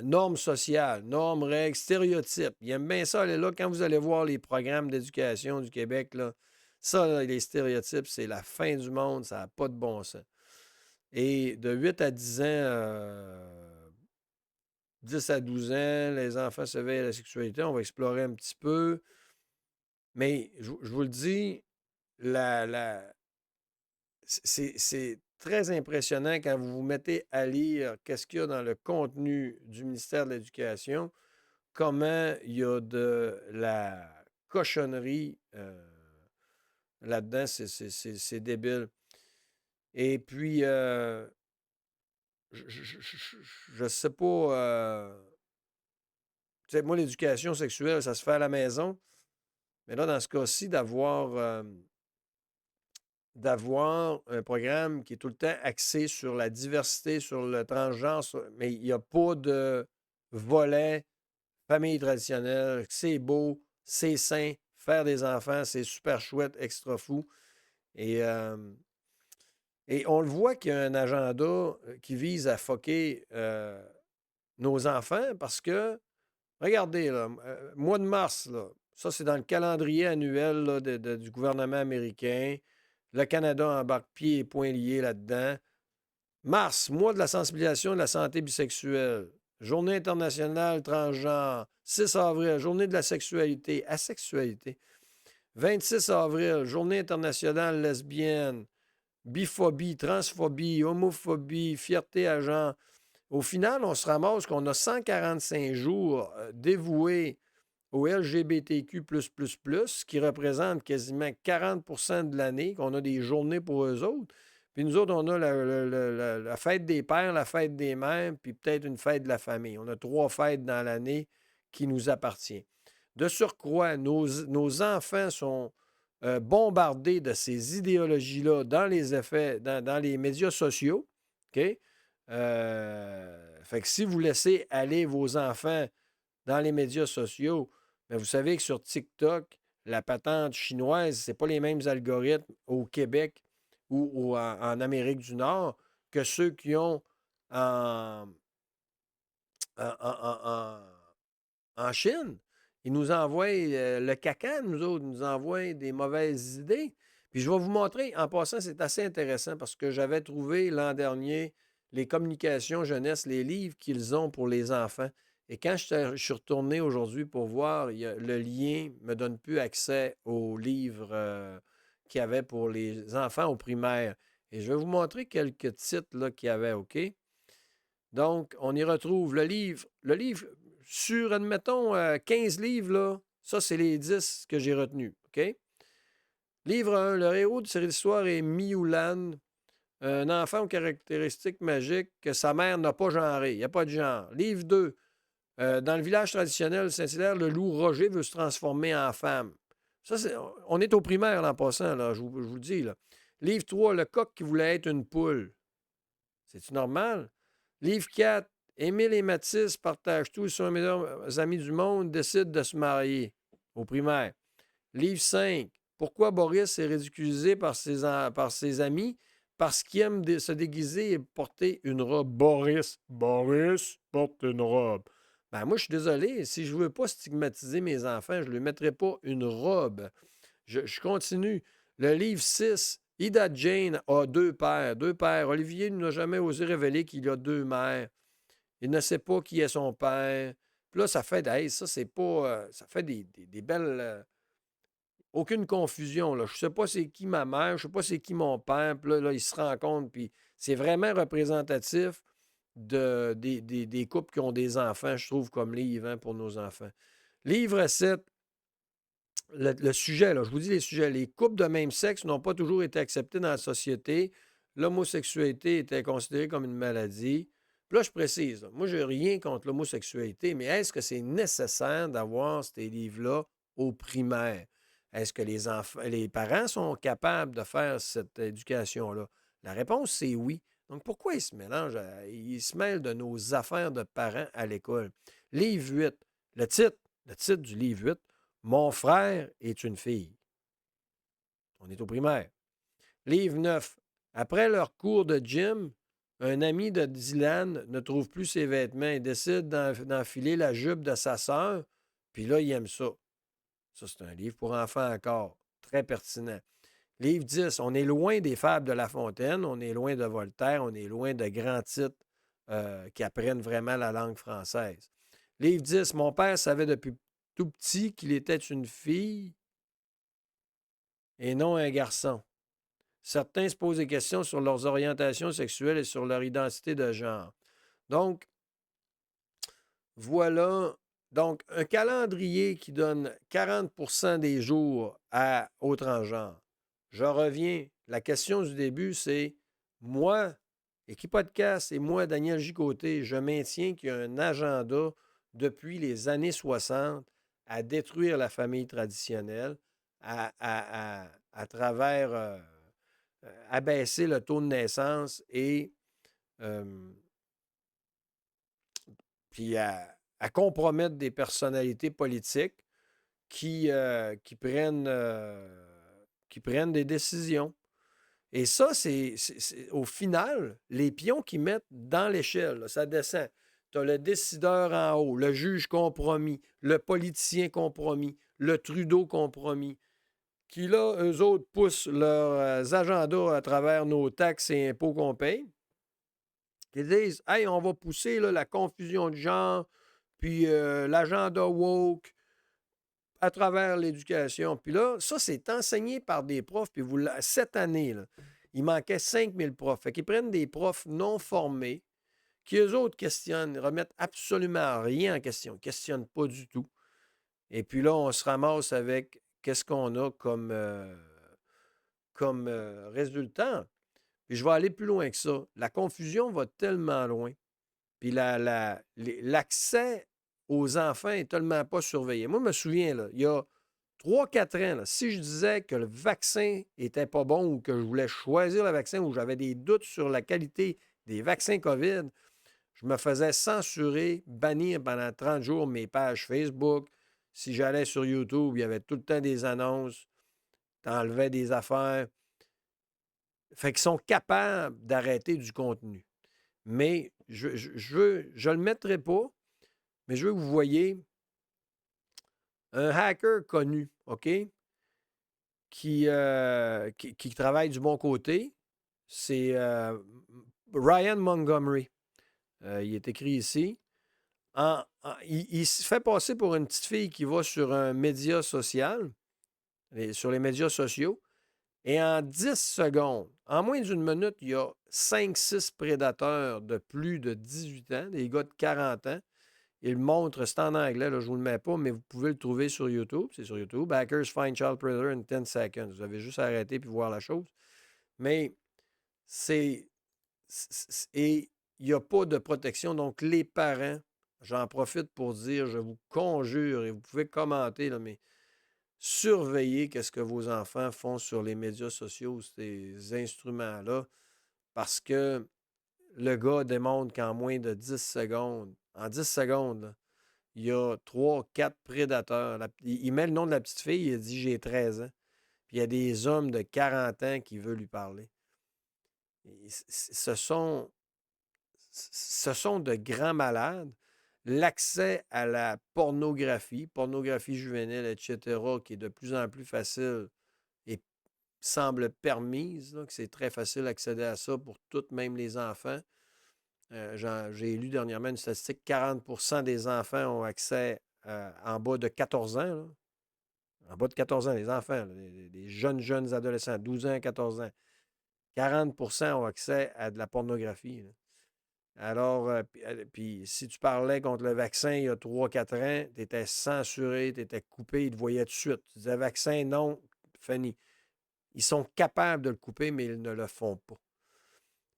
Speaker 2: Normes sociales, normes, règles, stéréotypes. Ils aiment bien ça, aller là. Quand vous allez voir les programmes d'éducation du Québec, là, ça, là, les stéréotypes, c'est la fin du monde, ça n'a pas de bon sens. Et de 8 à 10 ans, 10 à 12 ans, les enfants s'éveillent à la sexualité. On va explorer un petit peu. Mais je vous le dis, c'est très impressionnant quand vous vous mettez à lire qu'est-ce qu'il y a dans le contenu du ministère de l'Éducation, comment il y a de la cochonnerie là-dedans, c'est débile. Et puis, je sais pas, tu sais, moi, l'éducation sexuelle, ça se fait à la maison, mais là, dans ce cas-ci, d'avoir un programme qui est tout le temps axé sur la diversité, sur le transgenre, mais il n'y a pas de volet famille traditionnelle. C'est beau, c'est sain, faire des enfants, c'est super chouette, extra fou. Et on le voit qu'il y a un agenda qui vise à foquer nos enfants parce que, regardez, là, mois de mars, là, ça c'est dans le calendrier annuel là, du gouvernement américain. Le Canada embarque pieds et poings liés là-dedans. Mars, mois de la sensibilisation de la santé bisexuelle. Journée internationale transgenre. 6 avril, journée de la sexualité, asexualité. 26 avril, journée internationale lesbienne, biphobie, transphobie, homophobie, fierté à genre. Au final, on se ramasse qu'on a 145 jours dévoués au LGBTQ++, qui représente quasiment 40 de l'année, qu'on a des journées pour eux autres. Puis nous autres, on a la fête des pères, la fête des mères, puis peut-être une fête de la famille. On a 3 fêtes dans l'année qui nous appartiennent. De surcroît, nos enfants sont bombardés de ces idéologies-là dans les effets, dans les médias sociaux. OK? Fait que si vous laissez aller vos enfants dans les médias sociaux, mais vous savez que sur TikTok, la patente chinoise, c'est pas les mêmes algorithmes au Québec ou en Amérique du Nord que ceux qui ont en, en, en- en- en Chine. Ils nous envoient le caca, nous autres, ils nous envoient des mauvaises idées. Puis je vais vous montrer, en passant, c'est assez intéressant parce que j'avais trouvé l'an dernier les communications jeunesse, les livres qu'ils ont pour les enfants. Et quand je suis retourné aujourd'hui pour voir, le lien ne me donne plus accès aux livres qu'il y avait pour les enfants au primaire. Et je vais vous montrer quelques titres là, qu'il y avait, OK? Donc, on y retrouve le livre. Le livre, sur, admettons, 15 livres, là, ça, c'est les 10 que j'ai retenus. OK? Livre 1, le héros de cette histoire est Mioulan, un enfant aux caractéristiques magiques que sa mère n'a pas genré. Il n'y a pas de genre. Livre 2, dans le village traditionnel de Saint-Hilaire, le loup Roger veut se transformer en femme. Ça, on est au primaire, là, en passant, là, je vous le dis. Là. Livre 3, le coq qui voulait être une poule. C'est-tu normal? Livre 4, Émile et Mathis partagent tout, ils sont les meilleurs amis du monde, décident de se marier au primaire. Livre 5, pourquoi Boris est ridiculisé par ses amis? Parce qu'il aime se déguiser et porter une robe. Boris porte une robe. Ben moi, je suis désolé, si je ne veux pas stigmatiser mes enfants, je ne lui mettrai pas une robe. Je continue. Le livre 6, Ida Jane a deux pères. Deux pères. Olivier n'a jamais osé révéler qu'il a deux mères. Il ne sait pas qui est son père. Puis là, ça fait, hey, ça, c'est pas. Ça fait des belles. Aucune confusion. Là. Je ne sais pas c'est qui ma mère, je ne sais pas c'est qui mon père. Puis là, ils se rencontrent. Puis c'est vraiment représentatif des couples qui ont des enfants, je trouve, comme livre hein, pour nos enfants. Livre 7, le sujet, là, je vous dis les sujets. Les couples de même sexe n'ont pas toujours été acceptés dans la société. L'homosexualité était considérée comme une maladie. Puis là, je précise, là, moi, je n'ai rien contre l'homosexualité, mais est-ce que c'est nécessaire d'avoir ces livres-là au primaire? Est-ce que les parents sont capables de faire cette éducation-là? La réponse, c'est oui. Donc, pourquoi ils se mélangent? Ils se mêlent de nos affaires de parents à l'école. Livre 8. Le titre du livre 8, Mon frère est une fille. On est au primaire. Livre 9. Après leur cours de gym, un ami de Dylan ne trouve plus ses vêtements et décide d'enfiler la jupe de sa sœur. Puis là, il aime ça. Ça, c'est un livre pour enfants encore. Très pertinent. Livre 10. On est loin des fables de La Fontaine. On est loin de Voltaire. On est loin de grands titres qui apprennent vraiment la langue française. Livre 10. Mon père savait depuis tout petit qu'il était une fille et non un garçon. Certains se posent des questions sur leurs orientations sexuelles et sur leur identité de genre. Donc, voilà. Donc, un calendrier qui donne 40 des jours au transgenre. Je reviens. La question du début, c'est moi, Équipodcast et moi, Daniel Gicoté, je maintiens qu'il y a un agenda depuis les années 60 à détruire la famille traditionnelle, à travers abaisser le taux de naissance et puis à compromettre des personnalités politiques qui prennent des décisions. Et ça, c'est au final, les pions qu'ils mettent dans l'échelle, là, ça descend. Tu as le décideur en haut, le juge compromis, le politicien compromis, le Trudeau compromis, qui là, eux autres, poussent leurs agendas à travers nos taxes et impôts qu'on paye, qui disent « Hey, on va pousser là, la confusion de genre, puis l'agenda woke à travers l'éducation. » Puis là, ça, c'est enseigné par des profs. Puis cette année, là, il manquait 5000 profs. Fait qu'ils prennent des profs non formés qui, eux autres, questionnent, remettent absolument rien en question. Ils ne questionnent pas du tout. Et puis là, on se ramasse avec qu'est-ce qu'on a comme résultat. Puis je vais aller plus loin que ça. La confusion va tellement loin. Puis l'accès aux enfants est tellement pas surveillé. Moi, je me souviens, là, il y a 3-4 ans, là, si je disais que le vaccin était pas bon ou que je voulais choisir le vaccin ou j'avais des doutes sur la qualité des vaccins COVID, je me faisais censurer, bannir pendant 30 jours mes pages Facebook. Si j'allais sur YouTube, il y avait tout le temps des annonces, t'enlevais des affaires. Fait qu'ils sont capables d'arrêter du contenu. Mais je le mettrai pas, mais je veux que vous voyez un hacker connu, OK, qui travaille du bon côté. C'est Ryan Montgomery. Il est écrit ici. Il se fait passer pour une petite fille qui va sur un média social, sur les médias sociaux, et en 10 secondes, en moins d'une minute, il y a 5-6 prédateurs de plus de 18 ans, des gars de 40 ans. Il montre, c'est en anglais, là, je ne vous le mets pas, mais vous pouvez le trouver sur YouTube. C'est sur YouTube. Hackers find child predator in 10 seconds. Vous avez juste à arrêter puis voir la chose. Mais et il n'y a pas de protection. Donc, les parents, j'en profite pour dire, je vous conjure, et vous pouvez commenter, là, mais surveillez ce que vos enfants font sur les médias sociaux, ces instruments-là, parce que le gars démontre qu'en moins de 10 secondes, en 10 secondes, là, il y a 3-4 prédateurs. Il met le nom de la petite fille, il dit j'ai 13 ans. Puis il y a des hommes de 40 ans qui veulent lui parler. Ce sont de grands malades. L'accès à la pornographie juvénile, etc., qui est de plus en plus facile et semble permise, là, que c'est très facile d'accéder à ça pour toutes, même les enfants. J'ai lu dernièrement une statistique, 40% des enfants ont accès en bas de 14 ans. Là. En bas de 14 ans, les enfants, là, les jeunes adolescents, 12 ans, 14 ans. 40% ont accès à de la pornographie. Là. Alors, puis si tu parlais contre le vaccin il y a 3-4 ans, tu étais censuré, tu étais coupé, ils te voyaient tout de suite. Tu disais vaccin, non, fini. Ils sont capables de le couper, mais ils ne le font pas.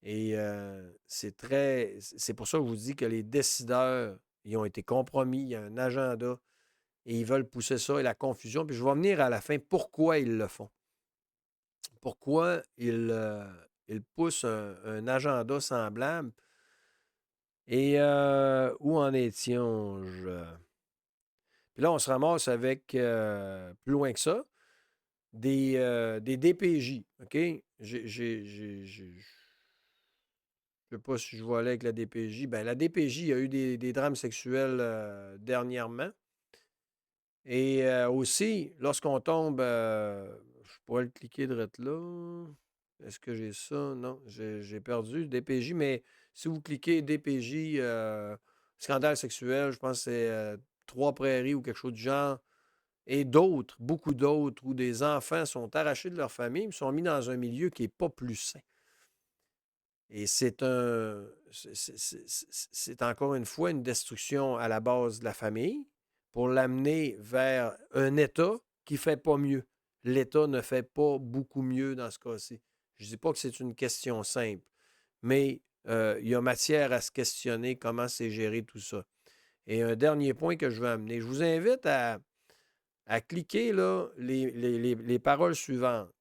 Speaker 2: Et c'est pour ça que je vous dis que les décideurs, ils ont été compromis, il y a un agenda et ils veulent pousser ça et la confusion. Puis je vais venir à la fin pourquoi ils le font. Pourquoi ils poussent un agenda semblable. Et où en étions-je? Puis là, on se ramasse avec, plus loin que ça, des DPJ. OK? Je ne sais pas si je vais aller avec la DPJ. Bien, la DPJ, il y a eu des drames sexuels dernièrement. Et aussi, lorsqu'on tombe, je pourrais le cliquer direct là. Est-ce que j'ai ça? Non, j'ai perdu DPJ, mais si vous cliquez DPJ, scandale sexuel, je pense que c'est Trois-Prairies ou quelque chose du genre, et d'autres, beaucoup d'autres, où des enfants sont arrachés de leur famille et sont mis dans un milieu qui n'est pas plus sain. Et c'est encore une fois une destruction à la base de la famille pour l'amener vers un État qui ne fait pas mieux. L'État ne fait pas beaucoup mieux dans ce cas-ci. Je ne dis pas que c'est une question simple, mais il y a matière à se questionner comment c'est géré tout ça. Et un dernier point que je veux amener, je vous invite à cliquer là, les paroles suivantes.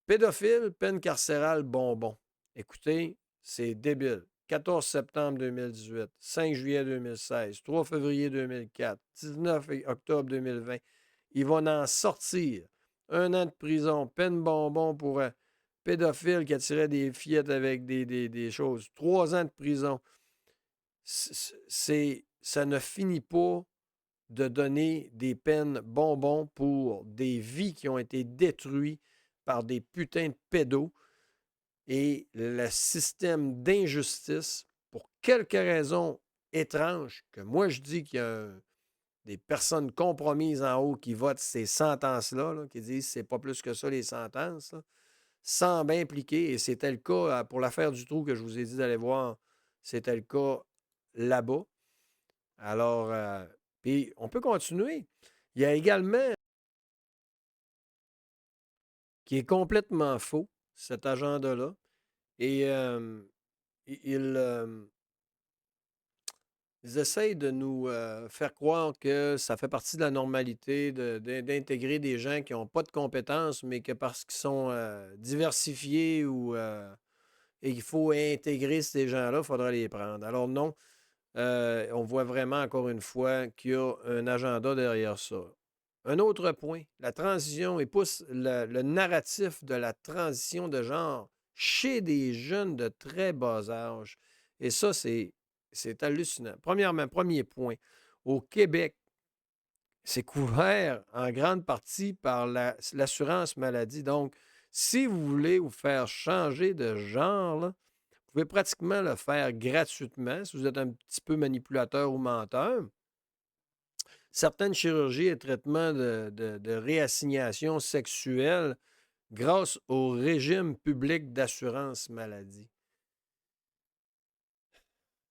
Speaker 2: Pédophile, peine carcérale, bonbon. Écoutez, c'est débile. 14 septembre 2018, 5 juillet 2016, 3 février 2004, 19 octobre 2020. Ils vont en sortir. 1 an de prison, peine bonbon pour un pédophile qui attirait des fillettes avec des choses. 3 ans de prison. Ça ne finit pas de donner des peines bonbons pour des vies qui ont été détruites par des putains de pédos et le système d'injustice, pour quelques raisons étranges, que moi je dis qu'il y a des personnes compromises en haut qui votent ces sentences-là, là, qui disent que c'est pas plus que ça les sentences, là, semblent impliquer, et c'était le cas pour l'affaire du trou que je vous ai dit d'aller voir, c'était le cas là-bas. Alors, puis on peut continuer. Il y a également qui est complètement faux, cet agenda-là. Et ils essayent de nous faire croire que ça fait partie de la normalité d'intégrer des gens qui n'ont pas de compétences, mais que parce qu'ils sont diversifiés et qu'il faut intégrer ces gens-là, il faudra les prendre. Alors non, On voit vraiment, encore une fois, qu'il y a un agenda derrière ça. Un autre point, la transition, il pousse le narratif de la transition de genre chez des jeunes de très bas âge. Et ça, c'est hallucinant. Premièrement, premier point, au Québec, c'est couvert en grande partie par l'assurance maladie. Donc, si vous voulez vous faire changer de genre, là, vous pouvez pratiquement le faire gratuitement si vous êtes un petit peu manipulateur ou menteur. Certaines chirurgies et traitements de réassignation sexuelle grâce au régime public d'assurance maladie.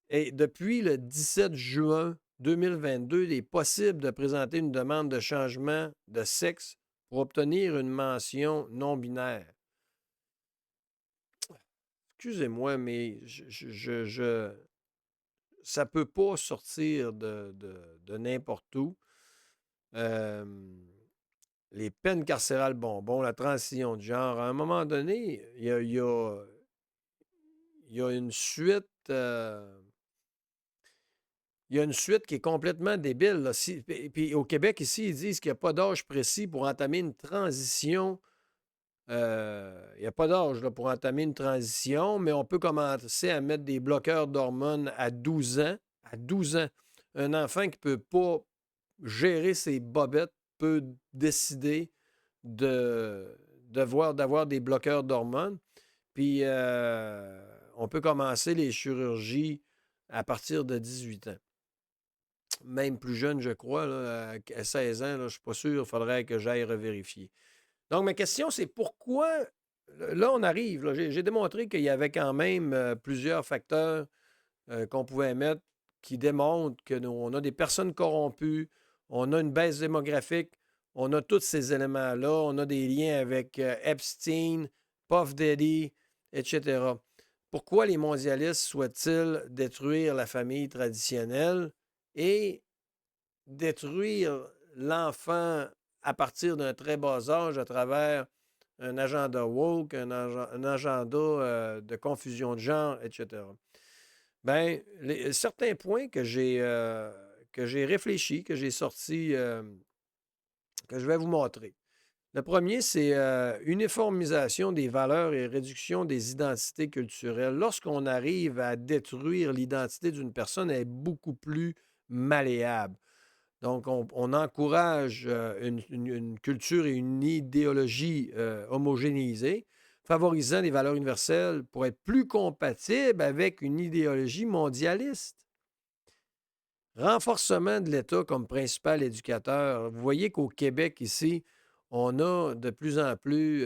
Speaker 2: Et depuis le 17 juin 2022, il est possible de présenter une demande de changement de sexe pour obtenir une mention non binaire. Excusez-moi, mais ça ne peut pas sortir de n'importe où. Les peines carcérales bonbons, la transition de genre. À un moment donné, il y a une suite. Il y a une suite qui est complètement débile. Là. Puis au Québec, ici, ils disent qu'il n'y a pas d'âge précis pour entamer une transition. Il n'y a pas d'âge là, pour entamer une transition, mais on peut commencer à mettre des bloqueurs d'hormones à 12 ans. À 12 ans. Un enfant qui ne peut pas gérer ses bobettes peut décider d'avoir des bloqueurs d'hormones. Puis, on peut commencer les chirurgies à partir de 18 ans. Même plus jeune, je crois, là, à 16 ans, là, je ne suis pas sûr, il faudrait que j'aille revérifier. Donc, ma question, c'est pourquoi, là, on arrive, là, j'ai démontré qu'il y avait quand même plusieurs facteurs qu'on pouvait mettre qui démontrent qu'on a des personnes corrompues, on a une baisse démographique, on a tous ces éléments-là, on a des liens avec Epstein, Puff Daddy, etc. Pourquoi les mondialistes souhaitent-ils détruire la famille traditionnelle et détruire l'enfant à partir d'un très bas âge à travers un agenda woke, un agenda de confusion de genre, etc. Bien, certains points que j'ai réfléchi, que j'ai sortis, que je vais vous montrer. Le premier, c'est uniformisation des valeurs et réduction des identités culturelles. Lorsqu'on arrive à détruire l'identité d'une personne, elle est beaucoup plus malléable. Donc, on encourage une culture et une idéologie homogénéisée, favorisant des valeurs universelles pour être plus compatibles avec une idéologie mondialiste. Renforcement de l'État comme principal éducateur. Vous voyez qu'au Québec, ici, on a de plus en plus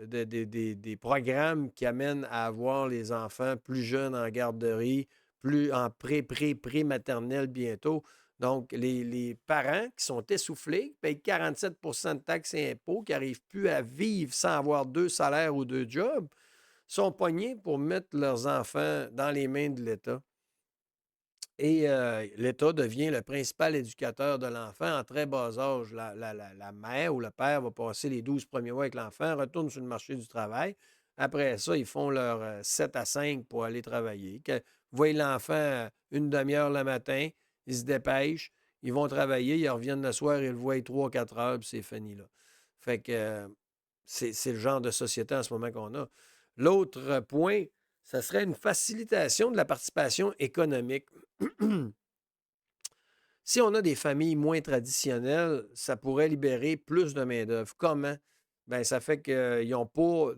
Speaker 2: des programmes qui amènent à avoir les enfants plus jeunes en garderie, plus en pré-maternelle bientôt. Donc, les parents qui sont essoufflés, payent 47 de taxes et impôts, qui n'arrivent plus à vivre sans avoir 2 salaires ou 2 jobs, sont pognés pour mettre leurs enfants dans les mains de l'État. Et l'État devient le principal éducateur de l'enfant en très bas âge. La mère ou le père va passer les 12 premiers mois avec l'enfant, retourne sur le marché du travail. Après ça, ils font leur 7 à 5 pour aller travailler. Vous voyez l'enfant une demi-heure le matin, ils se dépêchent, ils vont travailler, ils reviennent le soir, ils le voient 3-4 heures, puis c'est fini là. Fait que c'est le genre de société en ce moment qu'on a. L'autre point, ça serait une facilitation de la participation économique. Si on a des familles moins traditionnelles, ça pourrait libérer plus de main-d'œuvre. Comment? Bien, ça fait qu'ils n'ont pas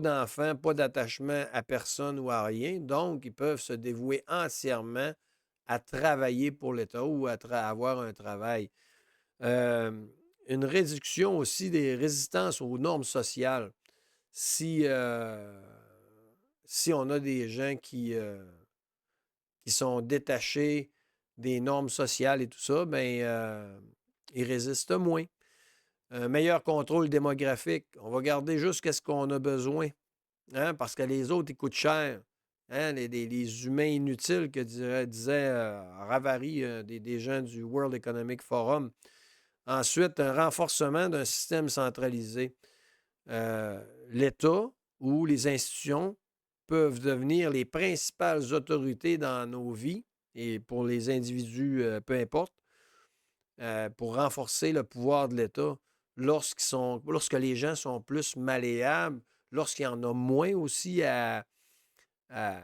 Speaker 2: d'enfants, pas d'attachement à personne ou à rien. Donc, ils peuvent se dévouer entièrement à travailler pour l'État ou à avoir un travail. Une réduction aussi des résistances aux normes sociales. Si on a des gens qui sont détachés des normes sociales et tout ça, bien, ils résistent moins. Un meilleur contrôle démographique. On va garder juste ce qu'on a besoin, hein, parce que les autres, ils coûtent cher. Hein, les humains inutiles que disait Ravary, des gens du World Economic Forum. Ensuite, un renforcement d'un système centralisé. L'État ou les institutions peuvent devenir les principales autorités dans nos vies et pour les individus, peu importe, pour renforcer le pouvoir de l'État lorsque les gens sont plus malléables, lorsqu'il y en a moins aussi à, à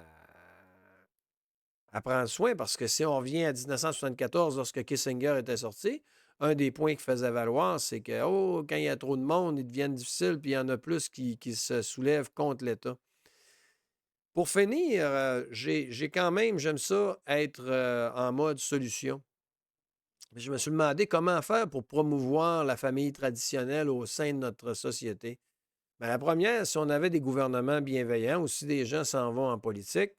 Speaker 2: prendre soin, parce que si on revient à 1974, lorsque Kissinger était sorti, un des points qu'il faisait valoir, c'est que quand il y a trop de monde, ils deviennent difficiles, puis il y en a plus qui se soulèvent contre l'État. Pour finir, j'ai quand même, j'aime ça, être en mode solution. Je me suis demandé comment faire pour promouvoir la famille traditionnelle au sein de notre société. Bien, la première, si on avait des gouvernements bienveillants ou si des gens s'en vont en politique,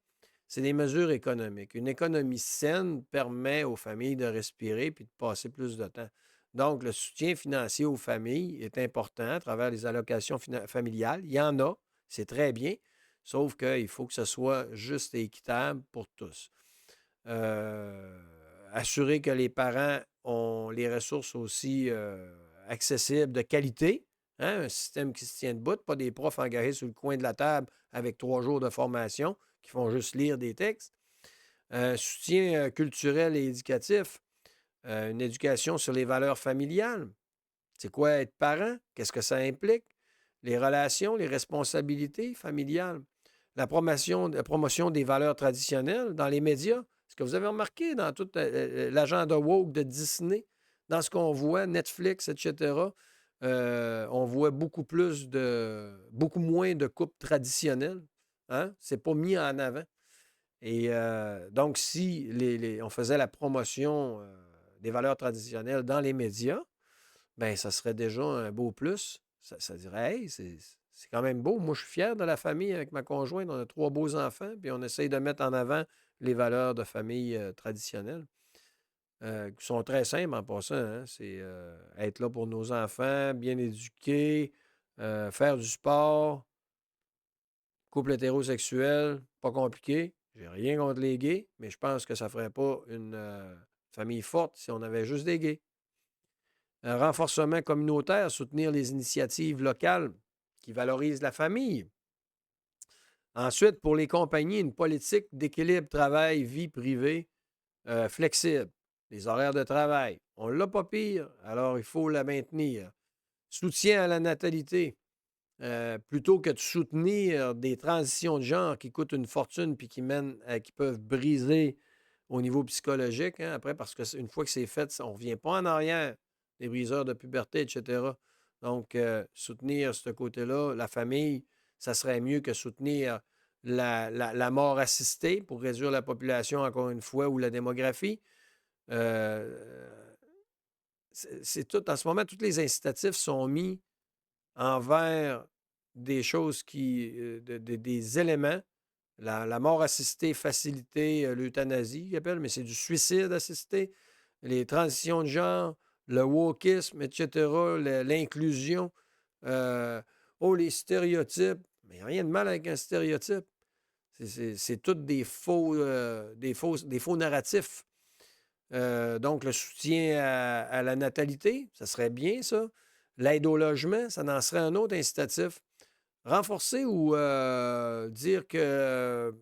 Speaker 2: c'est des mesures économiques. Une économie saine permet aux familles de respirer puis de passer plus de temps. Donc, le soutien financier aux familles est important à travers les allocations familiales. Il y en a, c'est très bien, sauf qu'il faut que ce soit juste et équitable pour tous. Assurer que les parents ont les ressources aussi accessibles, de qualité, hein, un système qui se tient debout, pas des profs engagés sur le coin de la table avec 3 jours de formation qui font juste lire des textes. Soutien culturel et éducatif, une éducation sur les valeurs familiales. C'est quoi être parent? Qu'est-ce que ça implique? Les relations, les responsabilités familiales. La promotion des valeurs traditionnelles dans les médias. Ce que vous avez remarqué dans tout l'agenda woke de Disney, dans ce qu'on voit, Netflix, etc., on voit beaucoup moins de couples traditionnels. Hein? C'est pas mis en avant. Et donc, si on faisait la promotion des valeurs traditionnelles dans les médias, bien, ça serait déjà un beau plus. Ça dirait, hey, c'est quand même beau. Moi, je suis fier de la famille avec ma conjointe. On a 3 beaux enfants, puis on essaye de mettre en avant les valeurs de famille traditionnelles, qui sont très simples en passant. Hein. C'est être là pour nos enfants, bien éduquer, faire du sport, couple hétérosexuel, pas compliqué. J'ai rien contre les gays, mais je pense que ça ne ferait pas une famille forte si on avait juste des gays. Un renforcement communautaire, soutenir les initiatives locales qui valorisent la famille. Ensuite, pour les compagnies, une politique d'équilibre travail-vie privée flexible. Les horaires de travail. On ne l'a pas pire, alors il faut la maintenir. Soutien à la natalité. Plutôt que de soutenir des transitions de genre qui coûtent une fortune puis qui peuvent briser au niveau psychologique, hein, après, parce qu'une fois que c'est fait, on ne revient pas en arrière, les briseurs de puberté, etc. Donc, soutenir ce côté-là, la famille, ça serait mieux que soutenir la mort assistée pour réduire la population, encore une fois, ou la démographie. C'est tout, en ce moment, tous les incitatifs sont mis envers des choses des éléments. La mort assistée, facilitée, l'euthanasie, qu'ils appellent, mais c'est du suicide assisté, les transitions de genre, le wokisme, etc., l'inclusion, les stéréotypes. Mais il n'y a rien de mal avec un stéréotype. C'est tous des faux narratifs. Donc, le soutien à la natalité, ça serait bien, ça. L'aide au logement, ça en serait un autre incitatif. Renforcer ou dire que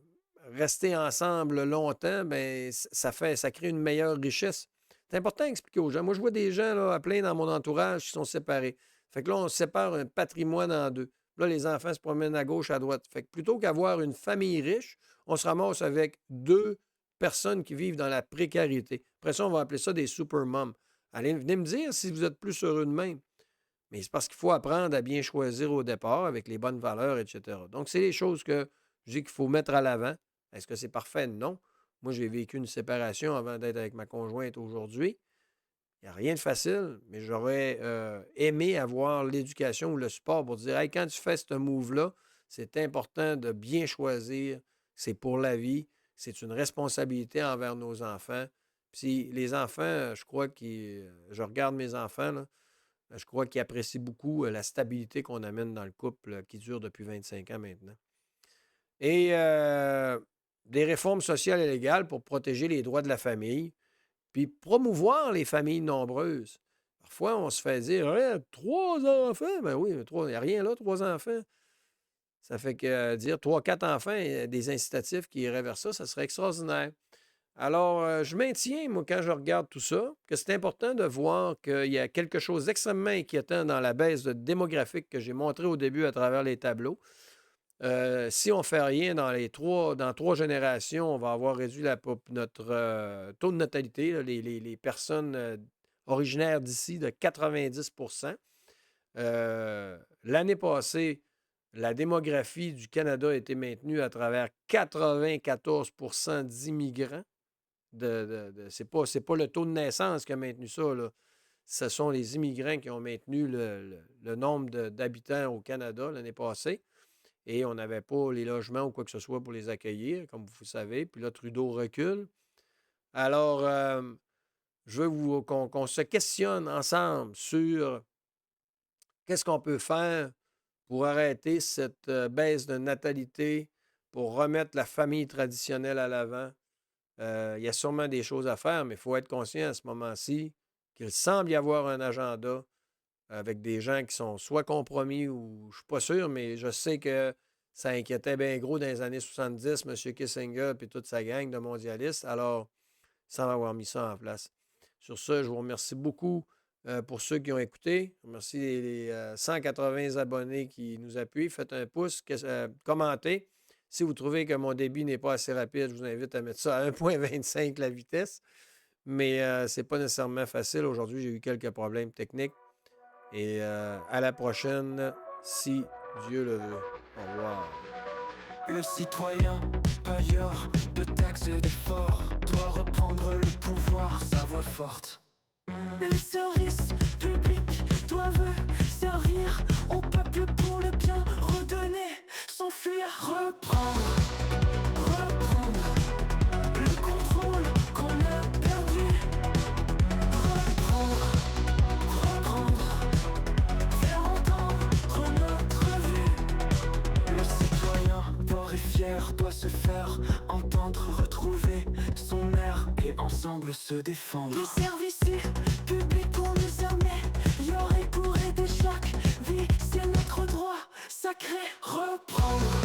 Speaker 2: rester ensemble longtemps, ben, ça crée une meilleure richesse. C'est important d'expliquer aux gens. Moi, je vois des gens là, à plein dans mon entourage qui sont séparés. Fait que là, on sépare un patrimoine en deux. Là, les enfants se promènent à gauche, à droite. Fait que plutôt qu'avoir une famille riche, on se ramasse avec 2 personnes qui vivent dans la précarité. Après ça, on va appeler ça des super moms. Allez, venez me dire si vous êtes plus heureux de même. Mais c'est parce qu'il faut apprendre à bien choisir au départ avec les bonnes valeurs, etc. Donc, c'est les choses que je dis qu'il faut mettre à l'avant. Est-ce que c'est parfait? Non. Moi, j'ai vécu une séparation avant d'être avec ma conjointe aujourd'hui. Il n'y a rien de facile, mais j'aurais aimé avoir l'éducation ou le support pour dire hey, quand tu fais ce move-là, c'est important de bien choisir. C'est pour la vie. C'est une responsabilité envers nos enfants. Puis les enfants, je crois je regarde mes enfants, là, je crois qu'ils apprécient beaucoup la stabilité qu'on amène dans le couple qui dure depuis 25 ans maintenant. Et des réformes sociales et légales pour protéger les droits de la famille, puis promouvoir les familles nombreuses. Parfois, on se fait dire hey, 3 enfants. Ben oui, il n'y a rien là, 3 enfants. Ça fait que dire 3, 4 enfants, des incitatifs qui iraient vers ça, ça serait extraordinaire. Alors, je maintiens, moi, quand je regarde tout ça, que c'est important de voir qu'il y a quelque chose d'extrêmement inquiétant dans la baisse démographique que j'ai montré au début à travers les tableaux. Si on ne fait rien dans 3 générations, on va avoir réduit notre taux de natalité, là, les personnes originaires d'ici, de 90 L'année passée, la démographie du Canada a été maintenue à travers 94 d'immigrants. C'est pas le taux de naissance qui a maintenu ça, là. Ce sont les immigrants qui ont maintenu le nombre d'habitants au Canada l'année passée. Et on n'avait pas les logements ou quoi que ce soit pour les accueillir, comme vous savez. Puis là, Trudeau recule. Alors, je veux qu'on se questionne ensemble sur qu'est-ce qu'on peut faire pour arrêter cette baisse de natalité, pour remettre la famille traditionnelle à l'avant. Il y a sûrement des choses à faire, mais il faut être conscient à ce moment-ci qu'il semble y avoir un agenda avec des gens qui sont soit compromis ou je ne suis pas sûr, mais je sais que ça inquiétait bien gros dans les années 70, M. Kissinger et toute sa gang de mondialistes. Alors, sans avoir mis ça en place. Sur ce, je vous remercie beaucoup pour ceux qui ont écouté. Je remercie les 180 abonnés qui nous appuient. Faites un pouce, commentez. Si vous trouvez que mon débit n'est pas assez rapide, je vous invite à mettre ça à 1,25 la vitesse. Mais ce n'est pas nécessairement facile. Aujourd'hui, j'ai eu quelques problèmes techniques. Et à la prochaine, si Dieu le veut. Au revoir.
Speaker 1: Le citoyen, payeur de taxes et d'efforts, doit reprendre le pouvoir, sa voix forte. Les services publics doivent servir au peuple pour le bien, redonner, s'enfuir, reprendre le contrôle qu'on a perdu. Reprendre, faire entendre notre vue. Le citoyen fort et fier doit se faire entendre, retrouver son air et ensemble se défendre. Les services publics pour nous amener, y aurait pour aider chaque vie, c'est notre droit sacré. Reprendre